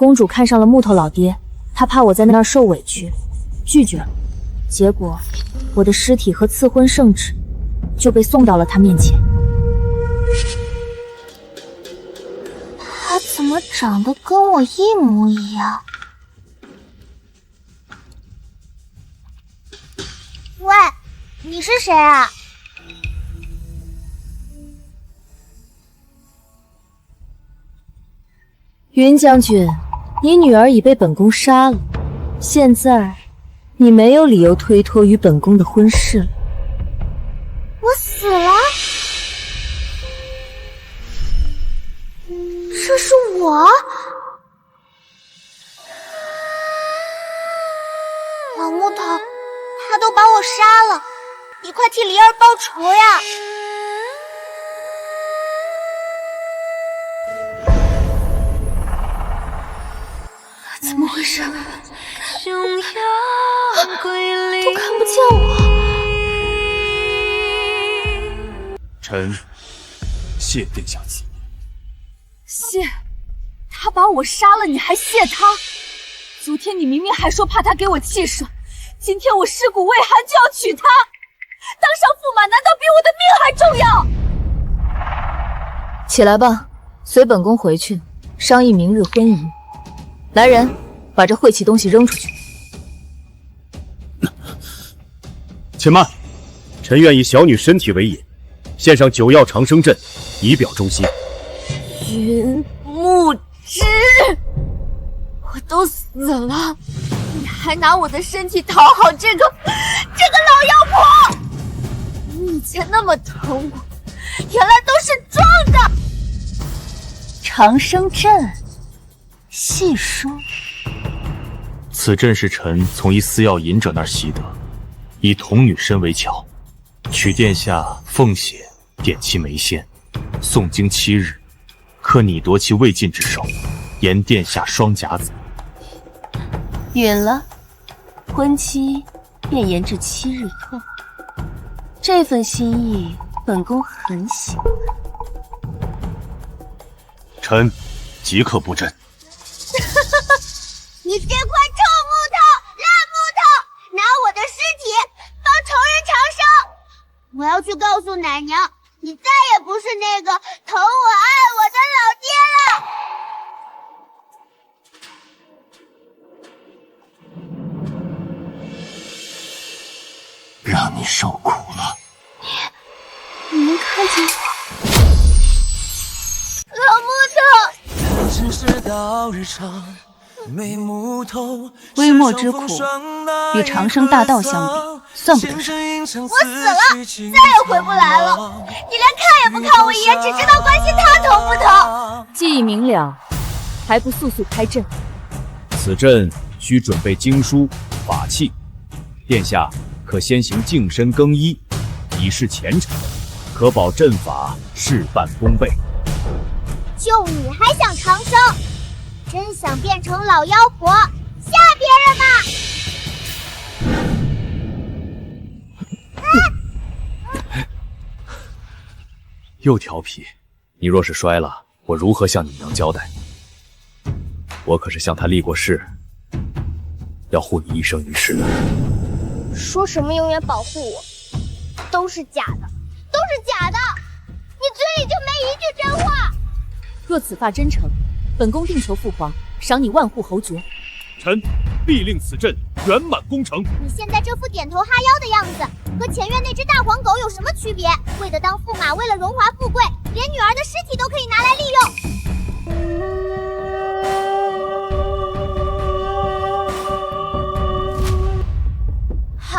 公主看上了木头老爹，她怕我在那儿受委屈，拒绝了。结果，我的尸体和赐婚圣旨就被送到了他面前。他怎么长得跟我一模一样？喂，你是谁啊？云将军，你女儿已被本宫杀了，现在你没有理由推脱于本宫的婚事了。我死了？这是我？老木头，他都把我杀了，你快替离儿报仇呀！怎么回事？都看不见我。臣谢殿下旨。谢？他把我杀了，你还谢他？昨天你明明还说怕他给我气势，今天我尸骨未寒就要娶她，当上驸马难道比我的命还重要？起来吧，随本宫回去商议明日婚仪。来人，把这晦气东西扔出去。且慢，臣愿以小女身体为引，献上9药长生阵，以表忠心。云木之，我都死了，你还拿我的身体讨好这个老妖婆？你以前那么疼我，原来都是装的。长生阵，细说。此阵是臣从一私药隐者那儿习得，以童女身为巧，取殿下凤血点其眉仙，诵经7日，可拟夺其未尽之手，言殿下双甲子。允了，婚期便延至7日后。这份心意，本宫很喜欢。臣即刻布阵。你这块臭木头、烂木头，拿我的尸体帮仇人长生！我要去告诉奶娘，你再也不是那个疼我爱我的老爹了。让你受苦了。你能看见我？老木头！微末之苦，与长生大道相比，算不得什么。我死了，再也回不来了。你连看也不看我一眼，只知道关心他疼不疼。计议明了，还不速速开阵？此阵需准备经书、法器，殿下可先行净身更衣，以示前程，可保阵法事半功倍。就你还想长生？真想变成老妖婆，吓别人吗？又调皮，你若是摔了，我如何向你娘交代？我可是向她立过誓，要护你一生一世的。说什么永远保护我，都是假的，都是假的！你嘴里就没一句真话。若此话真诚，本宫定求父皇，赏你万户侯爵。臣必令此阵圆满攻城。你现在这副点头哈腰的样子，和前院那只大黄狗有什么区别？为了当驸马，为了荣华富贵，连女儿的尸体都可以拿来利用。好，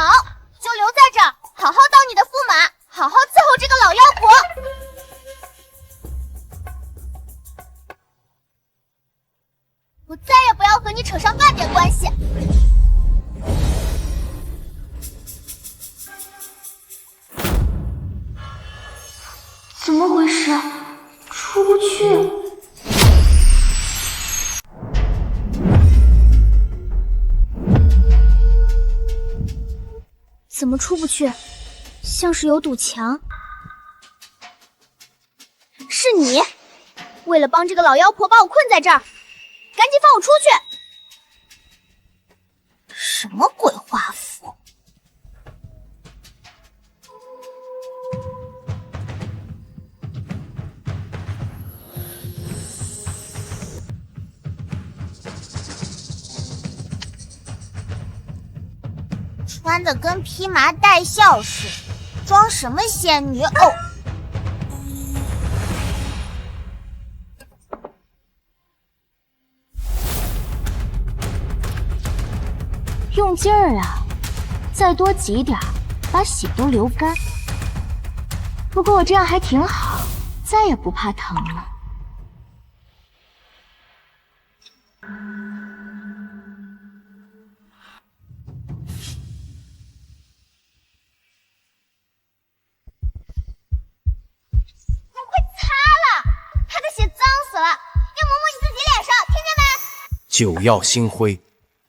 就留在这儿，好好当你的驸马，好好伺候这个老妖婆。我再也不要和你扯上半点关系。怎么回事？出不去。怎么出不去？像是有堵墙。是你，为了帮这个老妖婆把我困在这儿。赶紧放我出去！什么鬼画符？穿的跟披麻戴孝似的，装什么仙女？哦！用劲儿啊，再多挤点，把血都流干。不过我这样还挺好，再也不怕疼了。酒要心灰，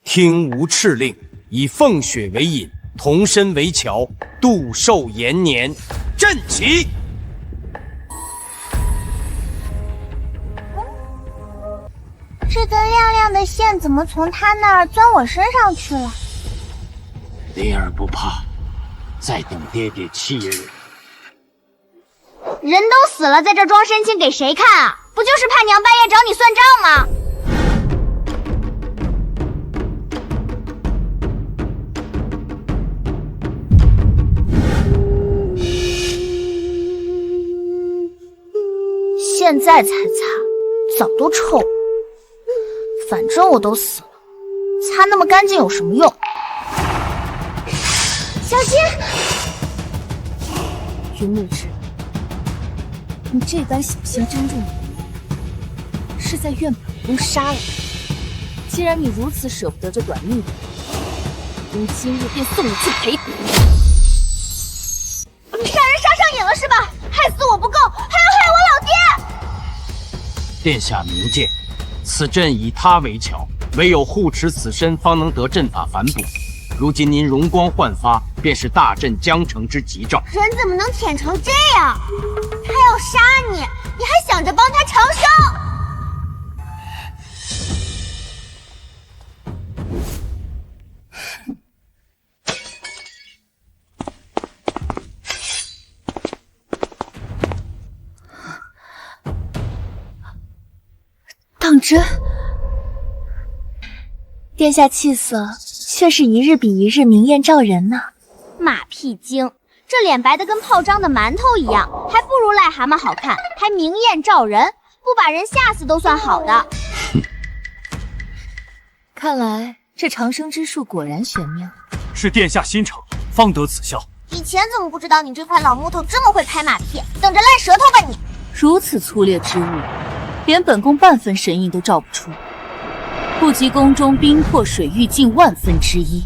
听吾敕令，以凤血为引，铜身为桥，度寿延年。阵起！这根亮亮的线怎么从他那儿钻我身上去了？灵儿不怕，再等爹爹7日。人都死了，在这装深情给谁看啊？不就是怕娘半夜找你算账吗？现在才擦，早都臭了。反正我都死了，擦那么干净有什么用？小心！云木之，你这般小心珍重的人，是在怨本宫杀了你。既然你如此舍不得这短命的人，本宫今日便送你去陪赌。你杀人杀上瘾了是吧？害死我不够，还要害我老爹！殿下明鉴，此阵以他为桥，唯有护持此身，方能得阵法反哺。如今您容光焕发，便是大阵将成之吉兆。人怎么能舔成这样？他要杀你，你还想着帮他长生？当真？殿下气色却是一日比一日明艳照人呢。马屁精，这脸白的跟泡章的馒头一样，还不如癞蛤蟆好看，还明艳照人，不把人吓死都算好的。看来这长生之术果然玄妙，是殿下心诚，方得此效。以前怎么不知道你这块老木头这么会拍马屁？等着烂舌头吧你！如此粗劣之物，连本宫半分神印都照不出，不及宫中冰魄水域近万分之一。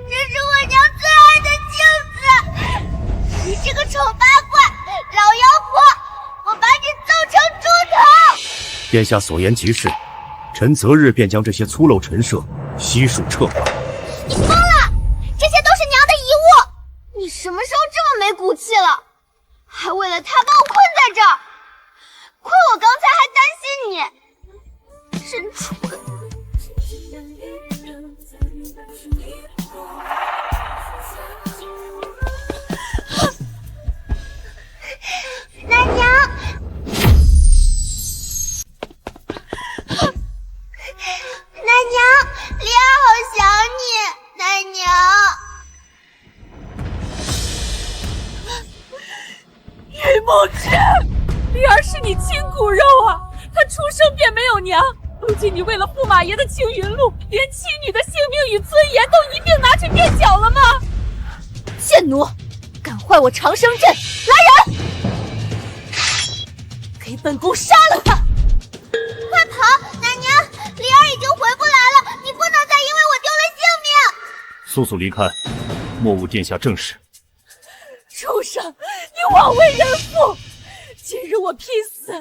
这是我娘最爱的镜子！你这个丑八怪，老妖婆，我把你揍成猪头！殿下所言极是，臣择日便将这些粗陋陈设悉数撤换。你疯了！这些都是娘的遗物！你什么时候这么没骨气了？还为了他把我困在这儿，亏我刚才还担心你，真蠢！奶娘，奶娘，梨儿好想你，奶娘。云梦之，梨儿是你亲骨肉啊，她出生便没有娘，如今你为了驸马爷的青云路，连妻女的性命与尊严都一并拿去垫脚了吗？贱奴，敢坏我长生阵，来人，给本宫杀了他！快跑，奶娘，梨儿已经回不来了，你不能再因为我丢了性命。速速离开，莫误殿下正事。畜生，你枉为人妇！今日我拼死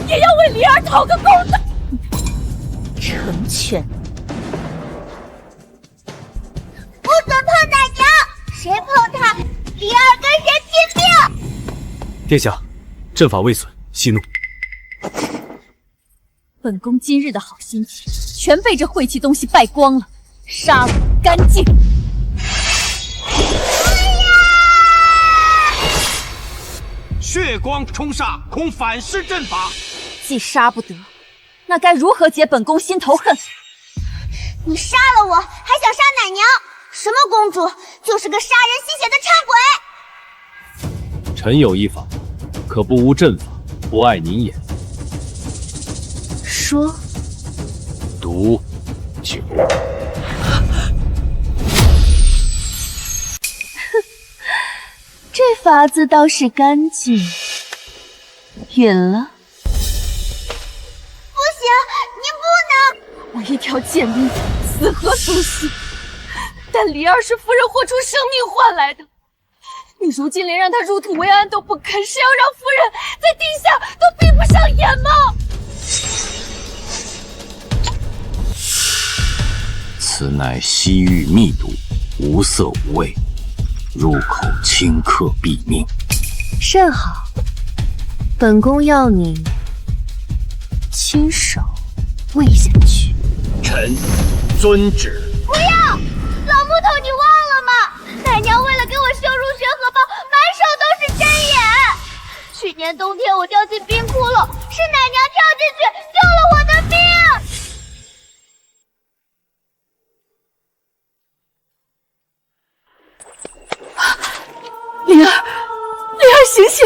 也要为梨儿讨个公道！成全。不准碰奶娘！谁碰她，梨李二跟谁拼命！殿下，阵法未损，息怒。本宫今日的好心情全被这晦气东西败光了，杀了干净！血光冲煞，恐反噬阵法。既杀不得，那该如何解本宫心头恨？你杀了我，还想杀奶娘？什么公主，就是个杀人吸血的馋鬼！臣有一法，可不无阵法，不碍您也。说，毒酒。这法子倒是干净，允了。不行，你不能！我一条贱命，死何足惜？但李二是夫人豁出生命换来的，你如今连让他入土为安都不肯，是要让夫人在地下都闭不上眼吗？此乃西域秘毒，无色无味，入口顷刻毙命。甚好，本宫要你亲手喂下去。臣遵旨。不要！老木头，你忘了吗？奶娘为了给我修入玄荷包，满手都是针眼。去年冬天我掉进冰窟窿，是奶娘跳进去救了我的命。灵儿，醒醒！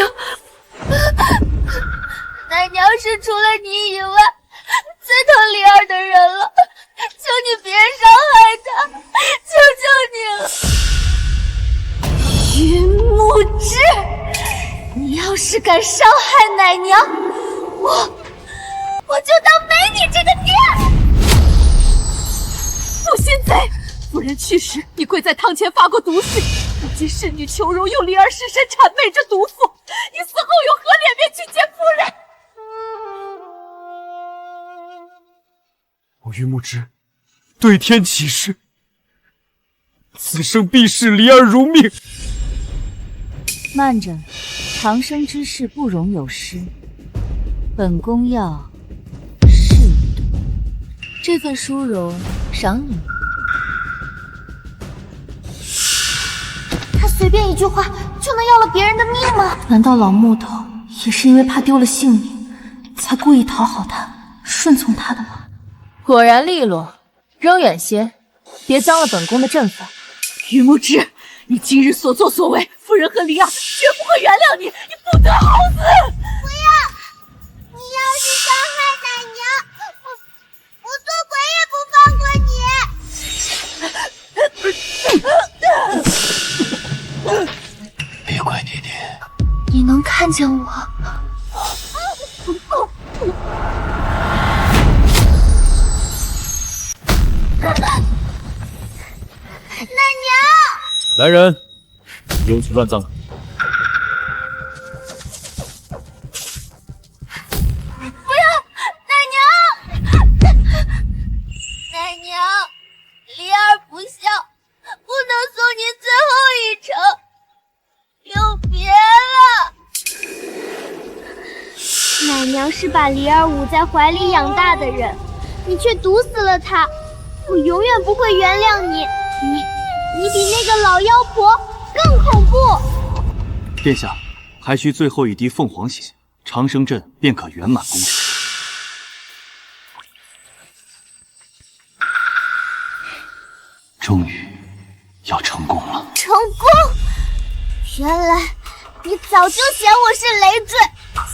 奶娘是除了你以外最疼灵儿的人了，求你别伤害她，求求你了！云木之，你要是敢伤害奶娘，我就当没你这个爹！负心贼！夫人去时，你跪在堂前发过毒誓，如今侍女求荣用灵儿尸身谄媚这毒妇，你死后有何脸面去见夫人？我云木之对天起誓，此生必视离儿如命。慢着，长生之事不容有失，本宫要适度。这份殊荣赏你。他随便一句话就能要了别人的命吗？难道老木头也是因为怕丢了性命，才故意讨好他、顺从他的吗？果然利落，扔远些，别脏了本宫的阵法。于木之，你今日所作所为，夫人和离儿绝不会原谅你，你不得好死！不要！你要是伤害奶娘，我做鬼也不放过你！别怪爹爹。你能看见我？奶娘！来人，有此乱葬。不要！奶娘！奶娘，离儿不孝，不能送您最后一程。永别了！奶娘是把离儿捂在怀里养大的人，你却毒死了她，我永远不会原谅你。你比那个老妖婆更恐怖。殿下，还需最后一滴凤凰血，长生阵便可圆满攻城。终于要成功了。成功！原来你早就嫌我是累赘，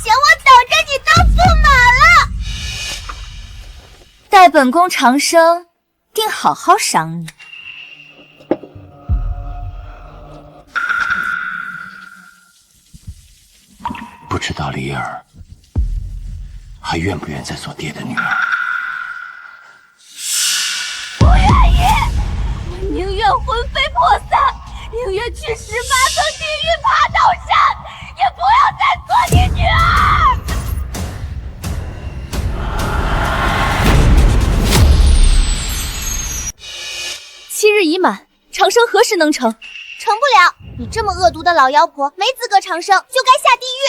嫌我等着你当驸马了。待本宫长生，定好好赏你。不知道离儿还愿不愿再做爹的女儿？不愿意！我宁愿魂飞魄散，宁愿去18层地狱爬刀山，也不要再做你女儿！7日已满，长生何时能成？成不了。你这么恶毒的老妖婆，没资格长生，就该下地狱。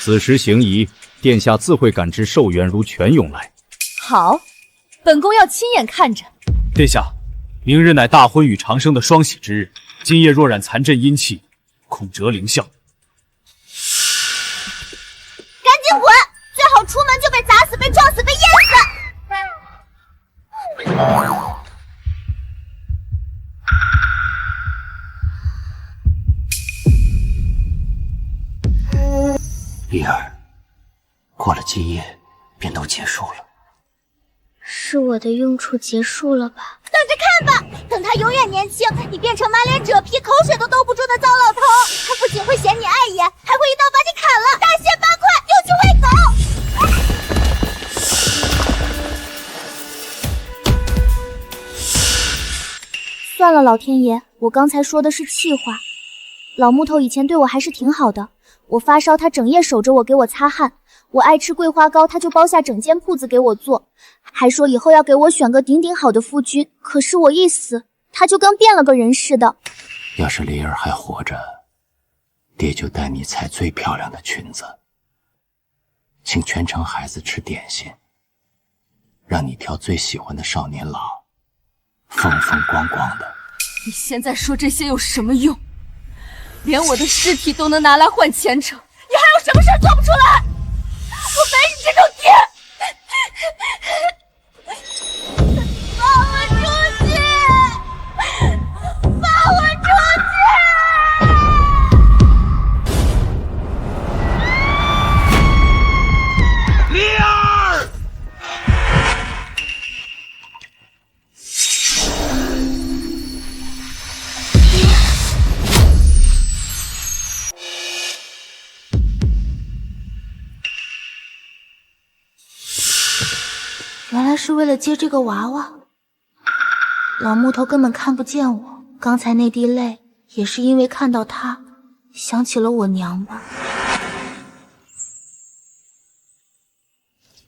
此时行仪，殿下自会感知寿元如泉涌来。好，本宫要亲眼看着。殿下，明日乃大婚与长生的双喜之日，今夜若染残阵阴气，恐折灵象。赶紧滚！最好出门就被砸死、被撞死、被淹死！丽儿，过了今夜便都结束了。是我的用处结束了吧？等着看吧，等他永远年轻，你变成满脸褶皮、口水都兜不住的糟老头，他不仅会嫌你碍眼，还会一刀把你砍了，大卸八块，又去喂狗。算了，老天爷，我刚才说的是气话。老木头以前对我还是挺好的，我发烧他整夜守着我给我擦汗，我爱吃桂花糕他就包下整间铺子给我做，还说以后要给我选个顶顶好的夫君。可是我一死，他就跟变了个人似的。要是丽儿还活着，爹就带你采最漂亮的裙子，请全城孩子吃点心，让你挑最喜欢的少年郎，风风光光的。你现在说这些有什么用？连我的尸体都能拿来换前程，你还有什么事做不出来？我没你这种爹！放我出去！放我出去！丽儿！原来是为了接这个娃娃，老木头根本看不见我。刚才那滴泪也是因为看到他，想起了我娘吧。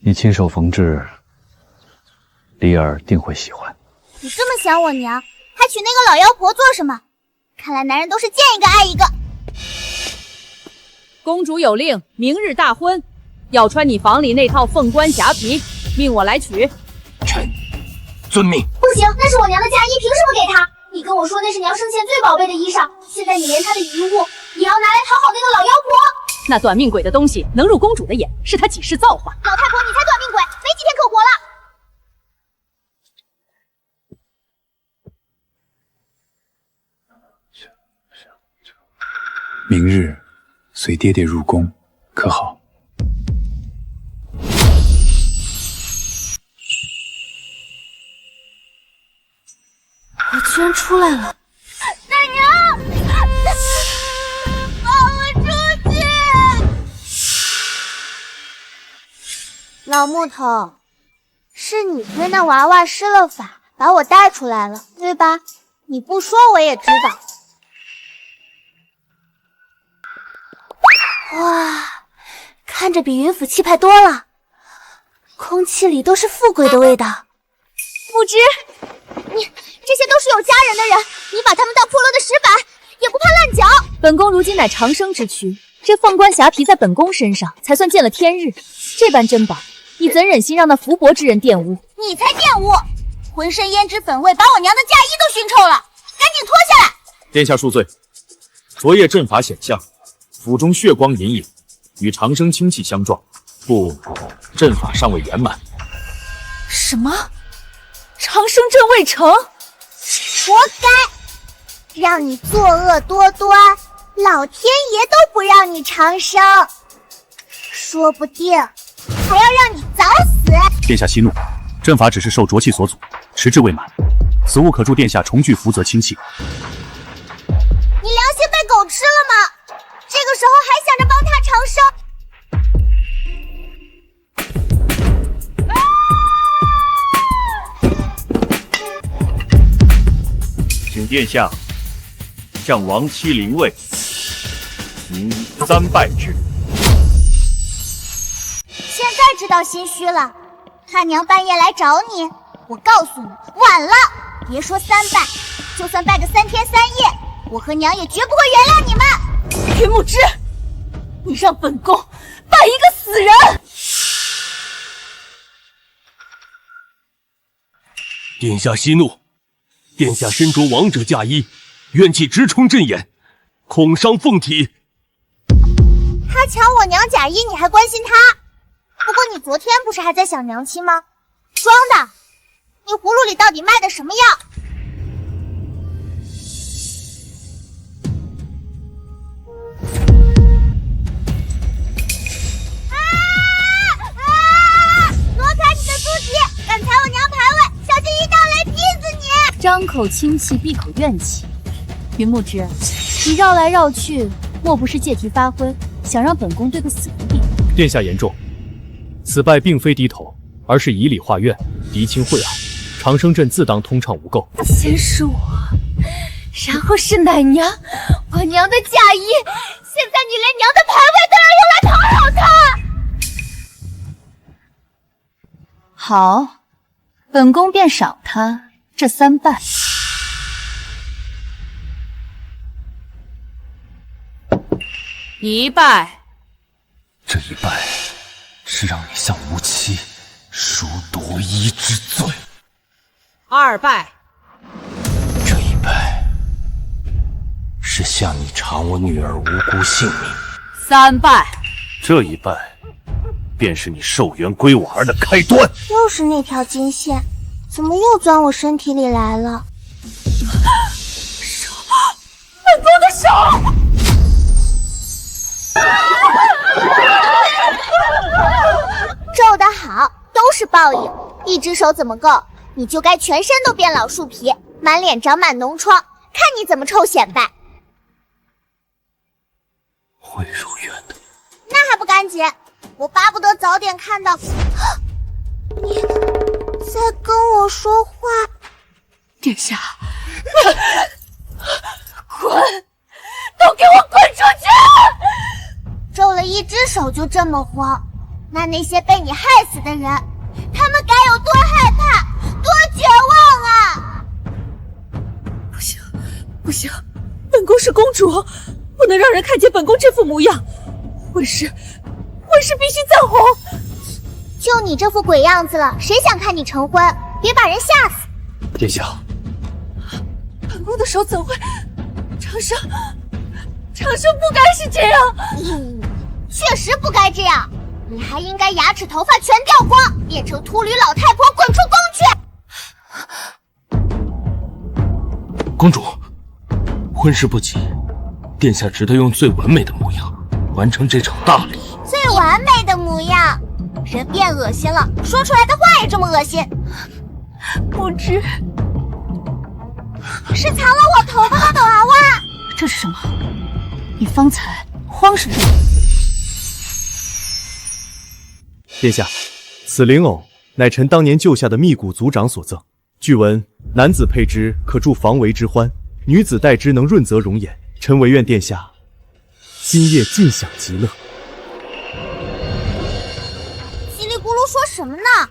你亲手缝制，丽儿定会喜欢。你这么想我娘，还娶那个老妖婆做什么？看来男人都是见一个爱一个。公主有令，明日大婚，要穿你房里那套凤冠霞帔，命我来取。臣遵命。不行，那是我娘的嫁衣，凭什么给她？你跟我说那是娘生前最宝贝的衣裳，现在你连她的遗物也要拿来讨好那个老妖婆。那短命鬼的东西能入公主的眼，是她几世造化。老太婆，你才短命鬼，没几天可活了。明日随爹爹入宫，可好？我居然出来了！奶娘，放我出去！老木头，是你对那娃娃施了法，把我带出来了，对吧？你不说我也知道。哇，看着比云府气派多了，空气里都是富贵的味道。不知，你这些都是有家人的人，你把他们当破落的石板，也不怕烂脚。本宫如今乃长生之躯，这凤冠霞帔在本宫身上才算见了天日。这般珍宝，你怎忍心让那福薄之人玷污？你才玷污！浑身胭脂粉味，把我娘的嫁衣都熏臭了，赶紧脱下来！殿下恕罪，昨夜阵法显象，府中血光隐隐，与长生清气相撞，故阵法尚未圆满。什么？长生阵未成？活该！让你作恶多端，老天爷都不让你长生，说不定还要让你早死。殿下息怒，阵法只是受浊气所阻，迟滞未满，此物可助殿下重聚福泽清气。你良心被狗吃了吗？这个时候还想着帮他长生？请殿下将亡妻灵位，您3拜之。现在知道心虚了，他娘半夜来找你，我告诉你，晚了。别说3拜，就算拜个3天3夜，我和娘也绝不会原谅你们。云木之，你让本宫扮一个死人！殿下息怒，殿下身着王者嫁衣，怨气直冲阵眼，恐伤凤体。他抢我娘假衣，你还关心他？不过你昨天不是还在想娘亲吗？装的！你葫芦里到底卖的什么药？挪开你的猪蹄！敢踩我娘牌位，小心一道雷劈死你！张口清气，闭口怨气。云木之，你绕来绕去，莫不是借题发挥，想让本宫对个死不瞑？殿下言重，此败并非低头，而是以礼化怨，敌清会谙。长生阵自当通畅无垢。先是我，然后是奶娘，我娘的嫁衣，现在你连娘的牌位都要用来讨好她。好，本宫便赏他这3败。1败。这一败是让你向无期赎夺衣之罪。2败。这一败是向你偿我女儿无辜性命。3败。这一败便是你寿元归我儿的开端。又是那条金线，怎么又钻我身体里来了？本宫的手！咒得好，都是报应。一只手怎么够？你就该全身都变老树皮，满脸长满脓疮，看你怎么臭显摆。会如愿的。那还不赶紧！我巴不得早点看到你在跟我说话。殿下，滚！都给我滚出去！皱了一只手就这么慌，那些被你害死的人，他们该有多害怕，多绝望啊！不行，不行，本宫是公主，不能让人看见本宫这副模样。婚事必须暂缓。就你这副鬼样子了，谁想看你成婚？别把人吓死！殿下，本宫的手怎会？长生不该是这样。确实不该这样，你还应该牙齿头发全掉光，变成秃驴老太婆滚出宫去！公主，婚事不急，殿下只得用最完美的模样完成这场大礼。最完美的模样，人变恶心了，说出来的话也这么恶心。不知是藏了我头发的娃娃。这是什么？你方才慌什么？殿下，此灵偶乃臣当年救下的密谷族长所赠。据闻男子佩之可助防为之欢，女子戴之能润泽容颜。臣唯愿殿下今夜尽享极乐。叽里咕噜说什么呢？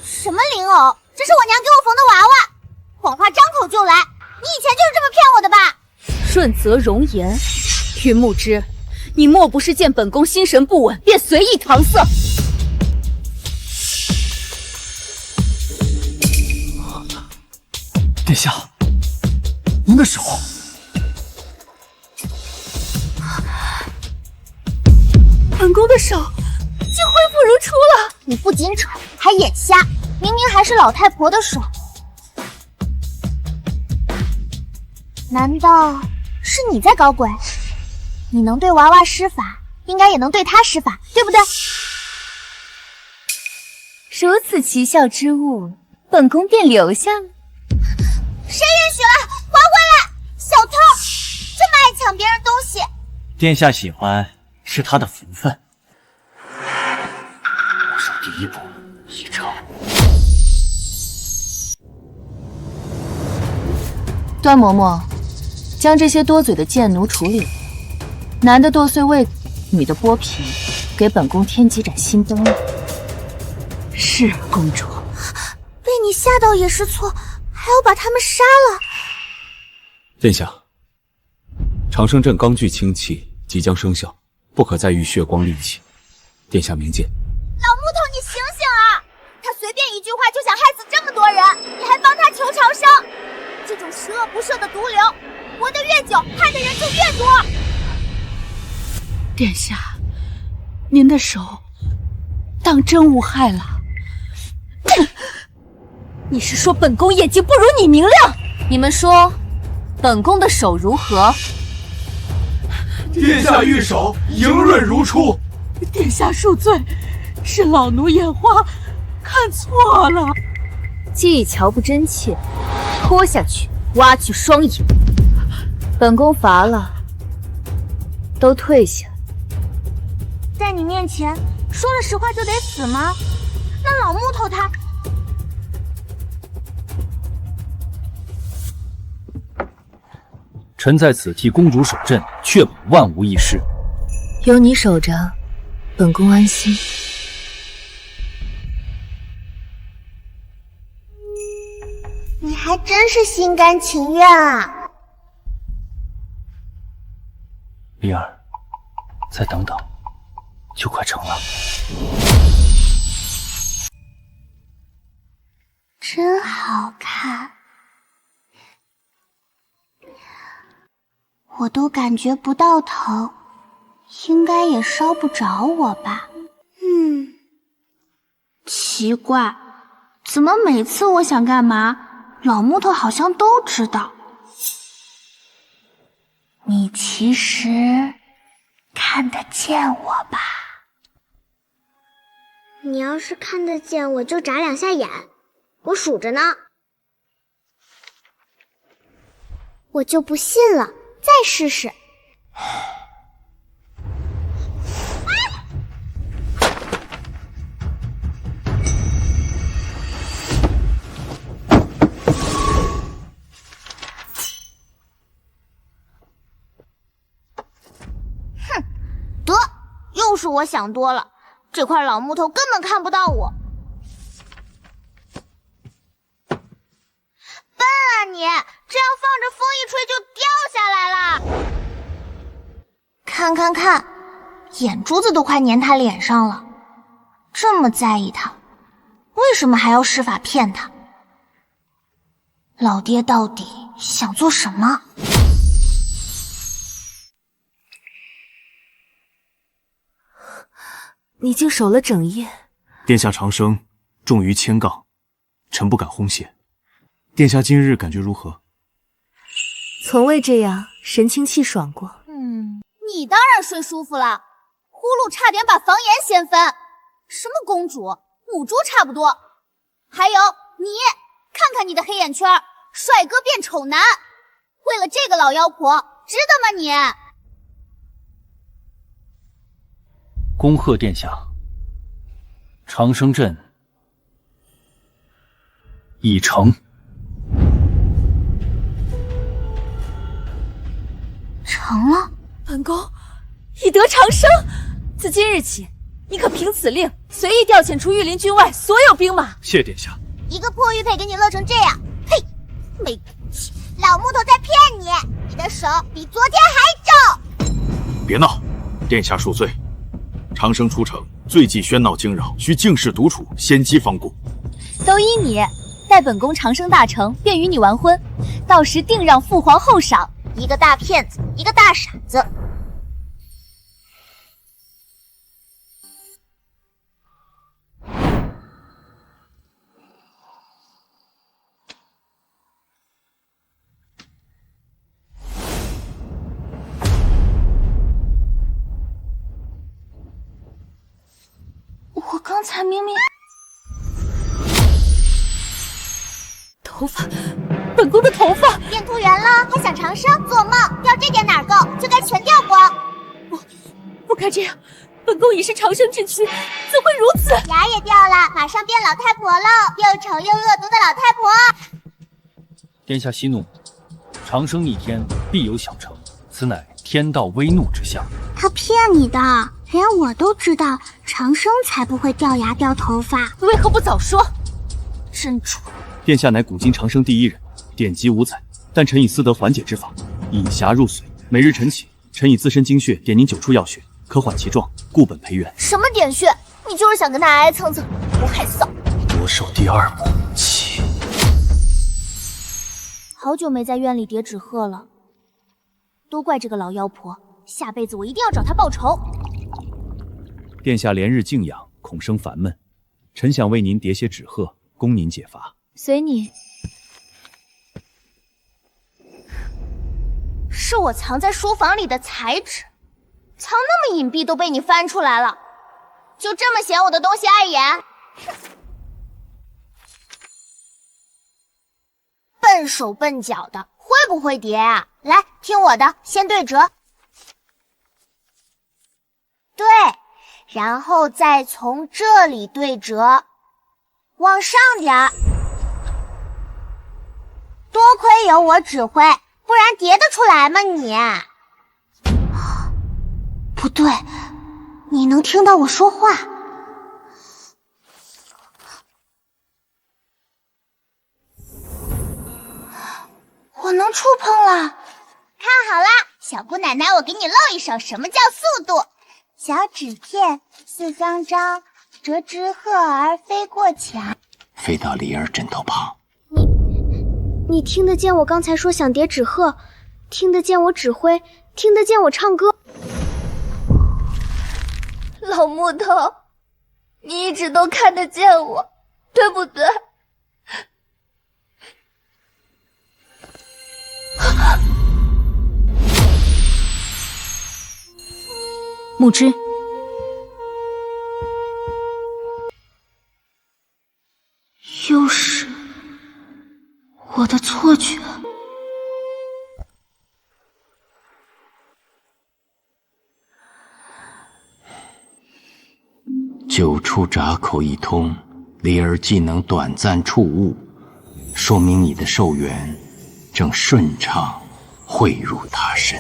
什么灵偶？这是我娘给我缝的娃娃，谎话张口就来。你以前就是这么骗我的吧？润泽容颜，云木之，你莫不是见本宫心神不稳，便随意搪塞？殿下，您的手。本宫的手竟恢复如初了。你不仅丑，还眼瞎，明明还是老太婆的手。难道是你在搞鬼？你能对娃娃施法，应该也能对他施法，对不对？如此奇效之物，本宫便留下了。谁允许了？还回来！小偷，这么爱抢别人东西。殿下喜欢是他的福分。我手第一步已成。端嬷嬷，将这些多嘴的贱奴处理了。男的剁碎胃，女的剥皮，给本宫添几盏新灯笼。是公主。被你吓到也是错，还要把他们杀了。殿下，长生阵刚具清气，即将生效，不可再遇血光戾气。殿下明鉴。老木头，你醒醒啊！他随便一句话就想害死这么多人，你还帮他求长生，这种十恶不赦的毒瘤，活得越久，害的人就越多。殿下，您的手当真无害了？你是说本宫眼睛不如你明亮？你们说，本宫的手如何？殿下玉手莹润如初。殿下恕罪，是老奴眼花，看错了。技巧不真切，拖下去，挖去双眼。本宫罚了，都退下。在你面前说了实话就得死吗？那老木头他……臣在此替公主守阵，确保万无一失。有你守着，本宫安心。你还真是心甘情愿啊！灵儿，再等等，就快成了。真好看，我都感觉不到疼，应该也烧不着我吧？奇怪，怎么每次我想干嘛，老木头好像都知道。你其实看得见我吧？你要是看得见，我就眨两下眼，我数着呢。我就不信了，再试试。得，又是我想多了，这块老木头根本看不到我。笨啊你，这样放着风一吹就掉下来了。看，眼珠子都快粘他脸上了。这么在意他，为什么还要施法骗他？老爹到底想做什么？你竟守了整夜。殿下长生重于千杠，臣不敢轰谢。殿下今日感觉如何？从未这样神清气爽过。你当然睡舒服了，呼噜差点把房檐掀翻。什么公主、母猪差不多。还有你，看看你的黑眼圈，帅哥变丑男，为了这个老妖婆，值得吗你？恭贺殿下，长生阵已成。成了。本宫已得长生。自今日起，你可凭此令随意调遣出御林军外所有兵马。谢殿下。一个破玉佩给你乐成这样，呸！没骨气，老木头在骗你，你的手比昨天还皱。别闹，殿下恕罪。长生出城，最忌喧闹惊扰，需静室独处，先机方顾。都依你，待本宫长生大成，便与你完婚，到时定让父皇厚赏。一个大骗子，一个大傻子。我刚才明明……头发，本宫的头发变秃圆了，还想长生？做梦！掉这点哪够，就该全掉光。不该这样，本宫已是长生之躯，怎会如此？牙也掉了，马上变老太婆了，又丑又恶毒的老太婆。殿下息怒，长生一天必有小成，此乃天道微怒之象。他骗你的，连我都知道，长生才不会掉牙掉头发。为何不早说？真蠢！殿下乃古今长生第一人，典籍无载，但臣以私德缓解之法，以侠入髓，每日晨起，臣以自身精血点您9处要穴，可缓其状，固本培元。什么点穴？你就是想跟他挨蹭蹭，我还臊。夺受第2母气。好久没在院里叠纸鹤了，都怪这个老妖婆，下辈子我一定要找她报仇。殿下连日静养，恐生烦闷，臣想为您叠些纸鹤，供您解乏。随你。是我藏在书房里的彩纸，藏那么隐蔽都被你翻出来了，就这么嫌我的东西碍眼？笨手笨脚的，会不会叠啊？来，听我的，先对折。对，然后再从这里对折，往上点儿。多亏有我指挥，不然叠得出来吗你？不对，你能听到我说话。我能触碰了。看好啦，小姑奶奶，我给你露一手什么叫速度。小纸片4张张，折枝鹤儿飞过墙，飞到离儿枕头旁。你听得见我刚才说想叠纸鹤，听得见我指挥，听得见我唱歌。老木头，你一直都看得见我，对不对？木之，又是我的错觉。9处闸口一通，离儿既能短暂触物，说明你的寿元正顺畅汇入他身。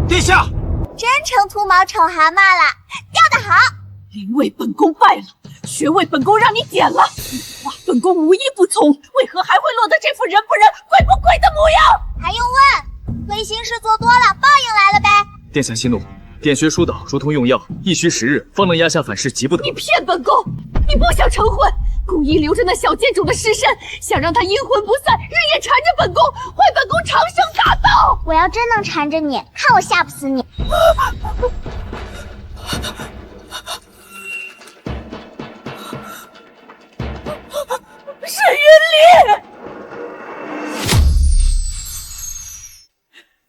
殿下，真成秃毛丑蛤蟆了，吊得好！临位本宫败了，穴位本宫让你点了，哇，本宫无一不从，为何还会落得这副人不人、鬼不鬼的模样？还用问？亏心事做多了，报应来了呗！殿下息怒，点穴疏导如同用药，一需10日方能压下反噬，急不得。你骗本宫，你不想成婚，故意留着那小贱种的尸身，想让他阴魂不散，日夜缠着本宫，坏本宫长生大道。我要真能缠着你，看我吓不死你！沈云离，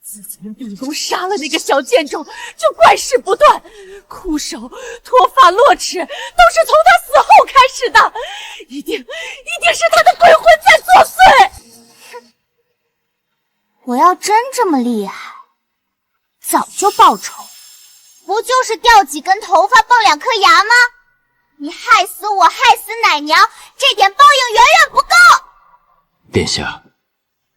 自从本宫杀了那个小贱种，就怪事不断，枯手、脱发、落齿，都是从他死后开始的，一定是他的鬼魂在作祟。我要真这么厉害，早就报仇，不就是掉几根头发，蹦2颗牙吗？你害死我，害死奶娘，这点报应远远不够。殿下，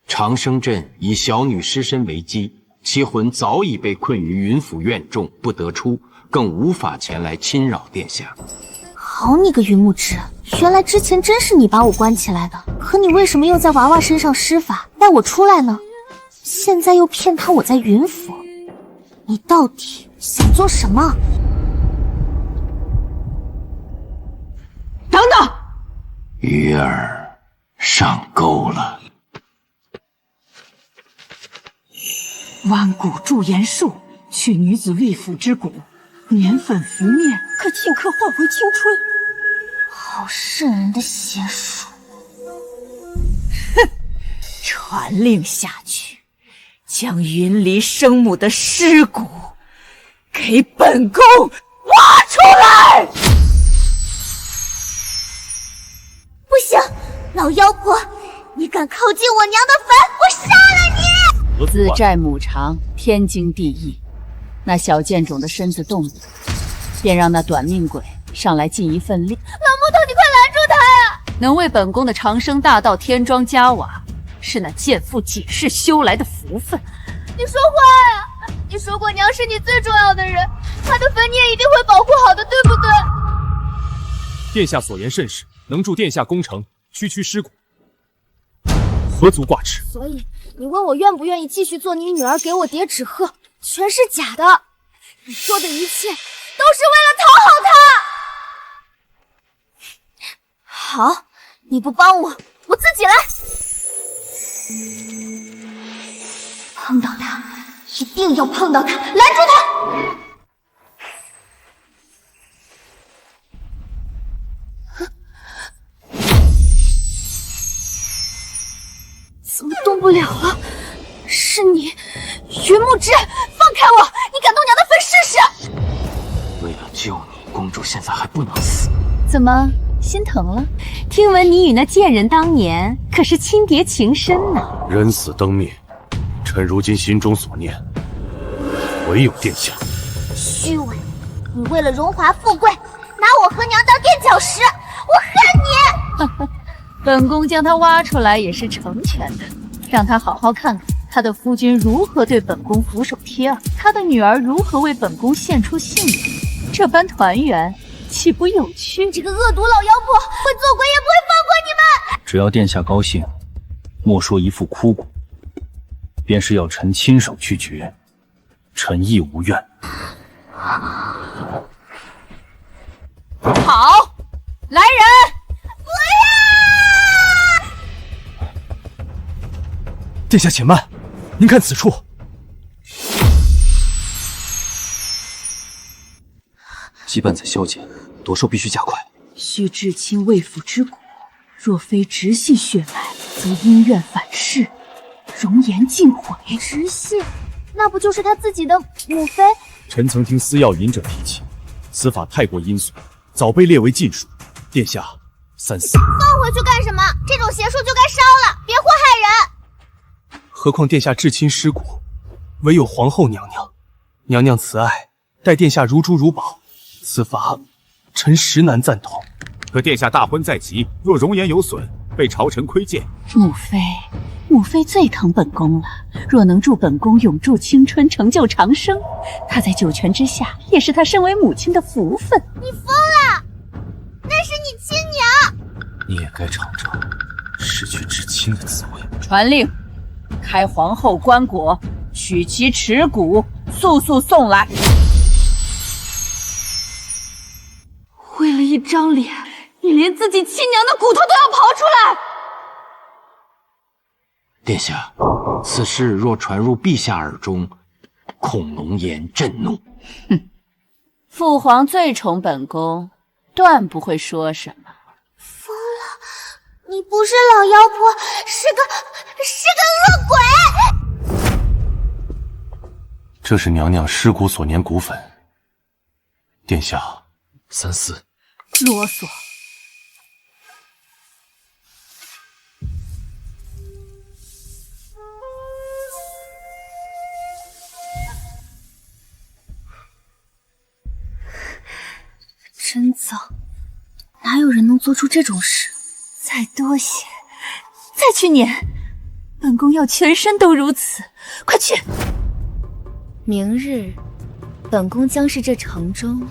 长生镇以小女尸身为基，其魂早已被困于云府院中，不得出，更无法前来侵扰殿下。好你个云木之，原来之前真是你把我关起来的，可你为什么又在娃娃身上施法带我出来呢？现在又骗他我在云府，你到底想做什么？等等，鱼儿上钩了。弯骨驻颜术，取女子玉肤之骨，粘粉拂面，可顷刻换回青春。好瘆人的邪术！哼，传令下去，将云离生母的尸骨给本宫挖出来！不行，老妖婆，你敢靠近我娘的坟，我杀了你！自债母偿，天经地义。那小贱种的身子动了，便让那短命鬼上来尽一份力。老木头，你快拦住他呀！能为本宫的长生大道添砖加瓦，是那贱妇几世修来的福分。你说话呀！你说过娘是你最重要的人，她的坟你也一定会保护好的，对不对？殿下所言甚是，能助殿下攻城，区区尸骨，何足挂齿？所以你问我愿不愿意继续做你女儿，给我叠纸鹤，全是假的。你做的一切都是为了讨好他。好，你不帮我，我自己来。碰到他，一定要碰到他，拦住他！怎么动不了了？是你，云木之，放开我！你敢动娘的坟试试？为了救你，公主现在还不能死。怎么心疼了？听闻你与那贱人当年可是亲谍情深呢。人死灯灭，臣如今心中所念，唯有殿下。虚伪！你为了荣华富贵，拿我和娘当垫脚石，我恨你！本宫将他挖出来也是成全的，让他好好看看他的夫君如何对本宫俯首帖耳，他的女儿如何为本宫献出性命，这般团圆岂不有趣？这个恶毒老妖婆会做鬼也不会放过你们！只要殿下高兴，莫说一副枯骨，便是要臣亲手去决，臣亦无怨。好，来人！殿下且慢，您看此处。羁绊在消减，夺兽必须加快。须至亲未腐之骨，若非直系血脉，则因怨反噬，容颜尽毁。直系，那不就是他自己的母妃？臣曾听司药隐者提起，此法太过阴俗，早被列为禁术。殿下三思。放回去干什么？这种邪术就该烧了，别祸害人。何况殿下至亲尸骨，唯有皇后娘娘，娘娘慈爱，待殿下如珠如宝，此法臣实难赞同。可殿下大婚在即，若容颜有损，被朝臣窥见。母妃最疼本宫了，若能助本宫永驻青春，成就长生，她在九泉之下，也是她身为母亲的福分。你疯了！那是你亲娘。你也该尝尝失去至亲的滋味。传令，开皇后棺椁，取其耻骨，速速送来。为了一张脸，你连自己亲娘的骨头都要刨出来！殿下，此事若传入陛下耳中，恐龙颜震怒。哼，父皇最宠本宫，断不会说什么。疯了！你不是老妖婆，是个恶鬼！这是娘娘尸骨所粘骨粉，殿下三思。啰嗦。真脏，哪有人能做出这种事？再多些，再去撵，本宫要全身都如此。快去！明日，本宫将是这城中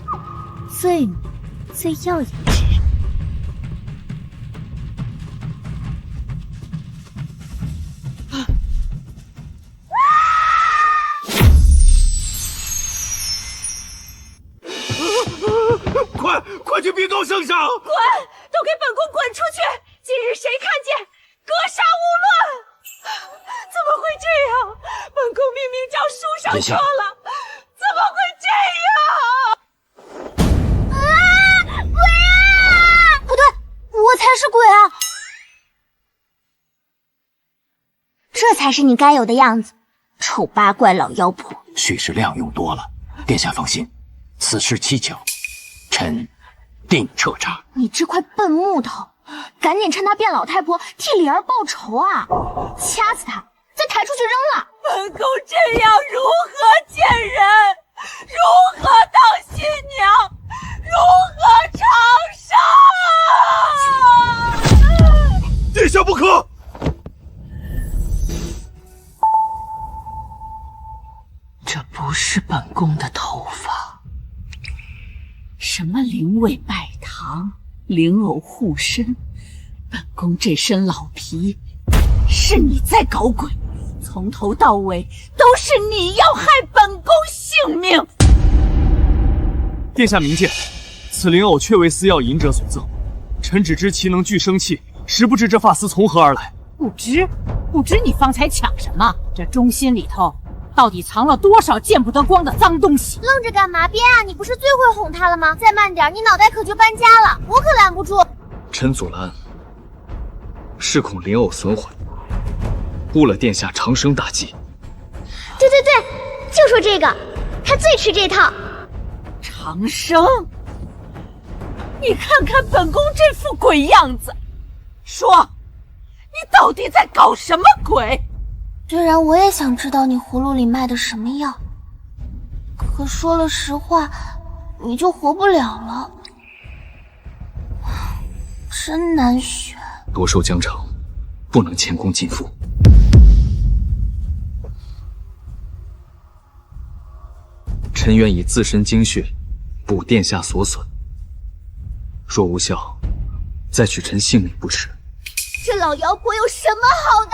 最美、最耀眼之人。快去禀告圣上！滚！都给本宫滚出去！今日谁看见，格杀勿论！怎么会这样？本宫明明照书上说了，怎么会这样？啊！鬼啊！不对，我才是鬼啊！这才是你该有的样子，丑八怪老妖婆。许是量用多了，殿下放心，此事蹊跷，臣定彻查。你这块笨木头，赶紧趁她变老太婆替李儿报仇啊！掐死她，再抬出去扔了。本宫这样如何见人？如何当新娘？如何长寿？殿下不可！这不是本宫的头发。什么灵位拜堂，灵偶护身，本宫这身老皮，是你在搞鬼，从头到尾都是你要害本宫性命。殿下明鉴，此灵偶确为司药隐者所赠，臣只知其能聚生气，实不知这发丝从何而来。不知你方才抢什么？这中心里头到底藏了多少见不得光的脏东西？愣着干嘛？编啊！你不是最会哄他了吗？再慢点，你脑袋可就搬家了，我可拦不住。臣阻拦，是恐灵偶损毁，误了殿下长生大计。对，就说这个，他最吃这套。长生，你看看本宫这副鬼样子，说，你到底在搞什么鬼？虽然我也想知道你葫芦里卖的什么药，可说了实话，你就活不了了，真难选。夺收江城，不能前功尽负。臣愿以自身精血补殿下所损，若无效，再取臣性命不迟。这老妖婆有什么好的？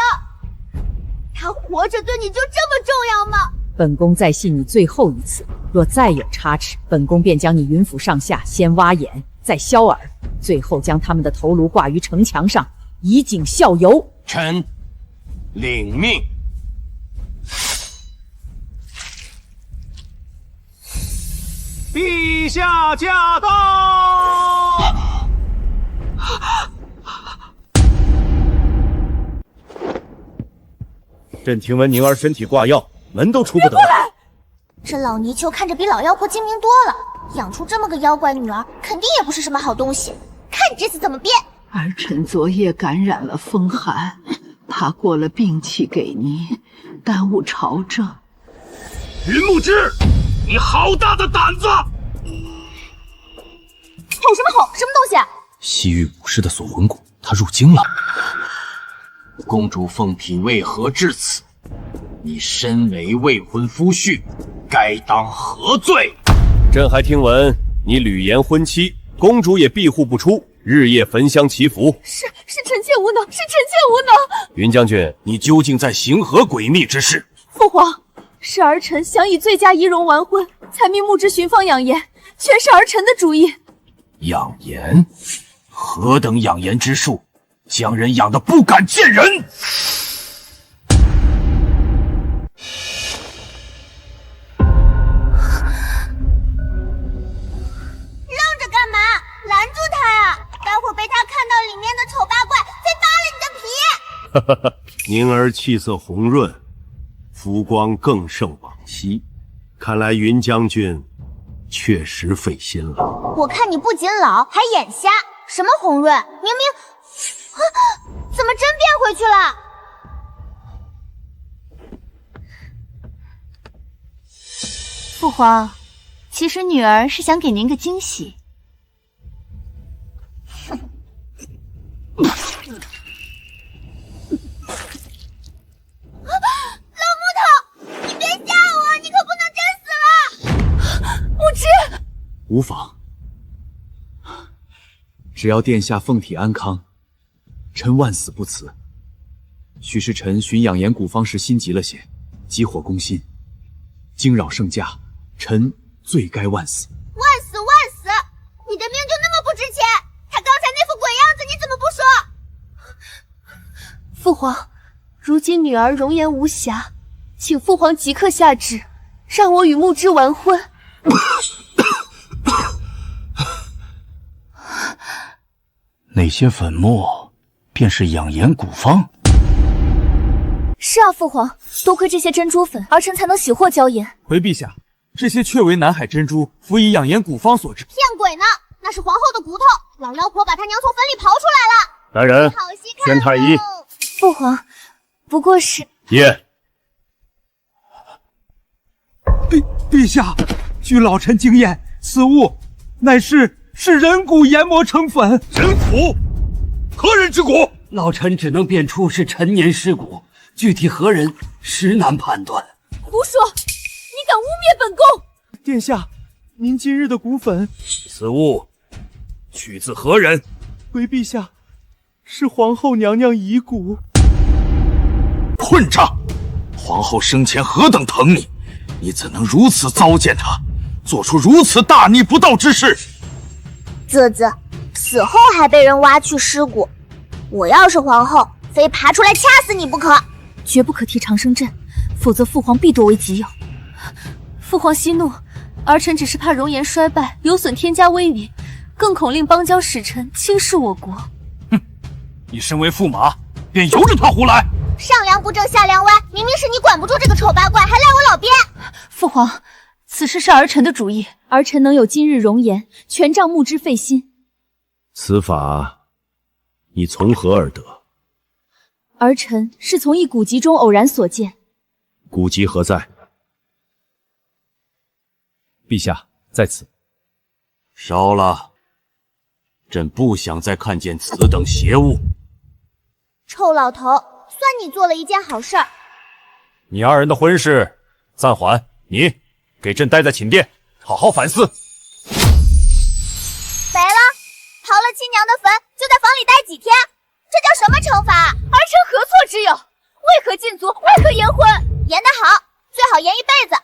她活着对你就这么重要吗？本宫再信你最后一次，若再有差池，本宫便将你云府上下先挖眼，再削耳，最后将他们的头颅挂于城墙上，以儆效尤。臣领命。陛下驾到！朕听闻宁儿身体挂药，门都出不得。这老泥鳅看着比老妖婆精明多了，养出这么个妖怪女儿，肯定也不是什么好东西。看你这次怎么编！儿臣昨夜感染了风寒，怕过了病气给您，耽误朝政。云木之，你好大的胆子！吼什么吼？什么东西？西域武士的锁魂谷，他入京了。公主凤体为何至此？你身为未婚夫婿，该当何罪？朕还听闻你屡言婚期，公主也庇护不出，日夜焚香祈福。是臣妾无能，是臣妾无能。云将军，你究竟在行何诡秘之事？父皇，是儿臣想以最佳仪容完婚，才命木之寻芳养颜，全是儿臣的主意。养颜？何等养颜之术，将人养得不敢见人！愣着干嘛？拦住他呀！待会儿被他看到里面的丑八怪，非扒了你的皮！哈哈，宁儿气色红润，肤光更胜往昔，看来云将军确实费心了。我看你不仅老，还眼瞎。什么红润？明明……啊，怎么真变回去了？父皇，其实女儿是想给您个惊喜。老木头，你别吓我，你可不能真死了！木之，无妨，只要殿下凤体安康，臣万死不辞。许是臣寻养颜古方时心急了些，急火攻心，惊扰圣驾，臣罪该万死。万死万死！你的命就那么不值钱？他刚才那副鬼样子，你怎么不说？父皇，如今女儿容颜无瑕，请父皇即刻下旨，让我与木之完婚。那些粉末便是养颜古方。是啊，父皇，多亏这些珍珠粉，儿臣才能喜获娇颜。回陛下，这些确为南海珍珠，辅以养颜古方所制。骗鬼呢！那是皇后的骨头，老妖婆把她娘从坟里刨出来了。来人，宣太医。父皇，不过是耶。陛下，据老臣经验，此物乃是人骨研磨成粉。人骨？何人之骨？老臣只能辨出是陈年尸骨，具体何人，实难判断。胡说！你敢污蔑本宫！殿下，您今日的骨粉，此物取自何人？回陛下，是皇后娘娘遗骨。混账！皇后生前何等疼你，你怎能如此糟践她，做出如此大逆不道之事？啧啧，死后还被人挖去尸骨，我要是皇后，非爬出来掐死你不可！绝不可提长生阵，否则父皇必夺为己有。父皇息怒，儿臣只是怕容颜衰败，有损天家威名，更恐令邦交使臣轻视我国。哼，你身为驸马，便由着他胡来。上梁不正下梁歪，明明是你管不住这个丑八怪，还赖我老边。父皇，此事是儿臣的主意，儿臣能有今日容颜，全仗木之费心。此法你从何而得？儿臣是从一古籍中偶然所见。古籍何在？陛下，在此。烧了，朕不想再看见此等邪物。臭老头，算你做了一件好事儿。你二人的婚事暂缓，你给朕待在寝殿，好好反思。白了，刨了亲娘的坟，就在房里待几天，这叫什么惩罚？儿臣何错之有？为何禁足？为何延婚？延得好，最好延一辈子。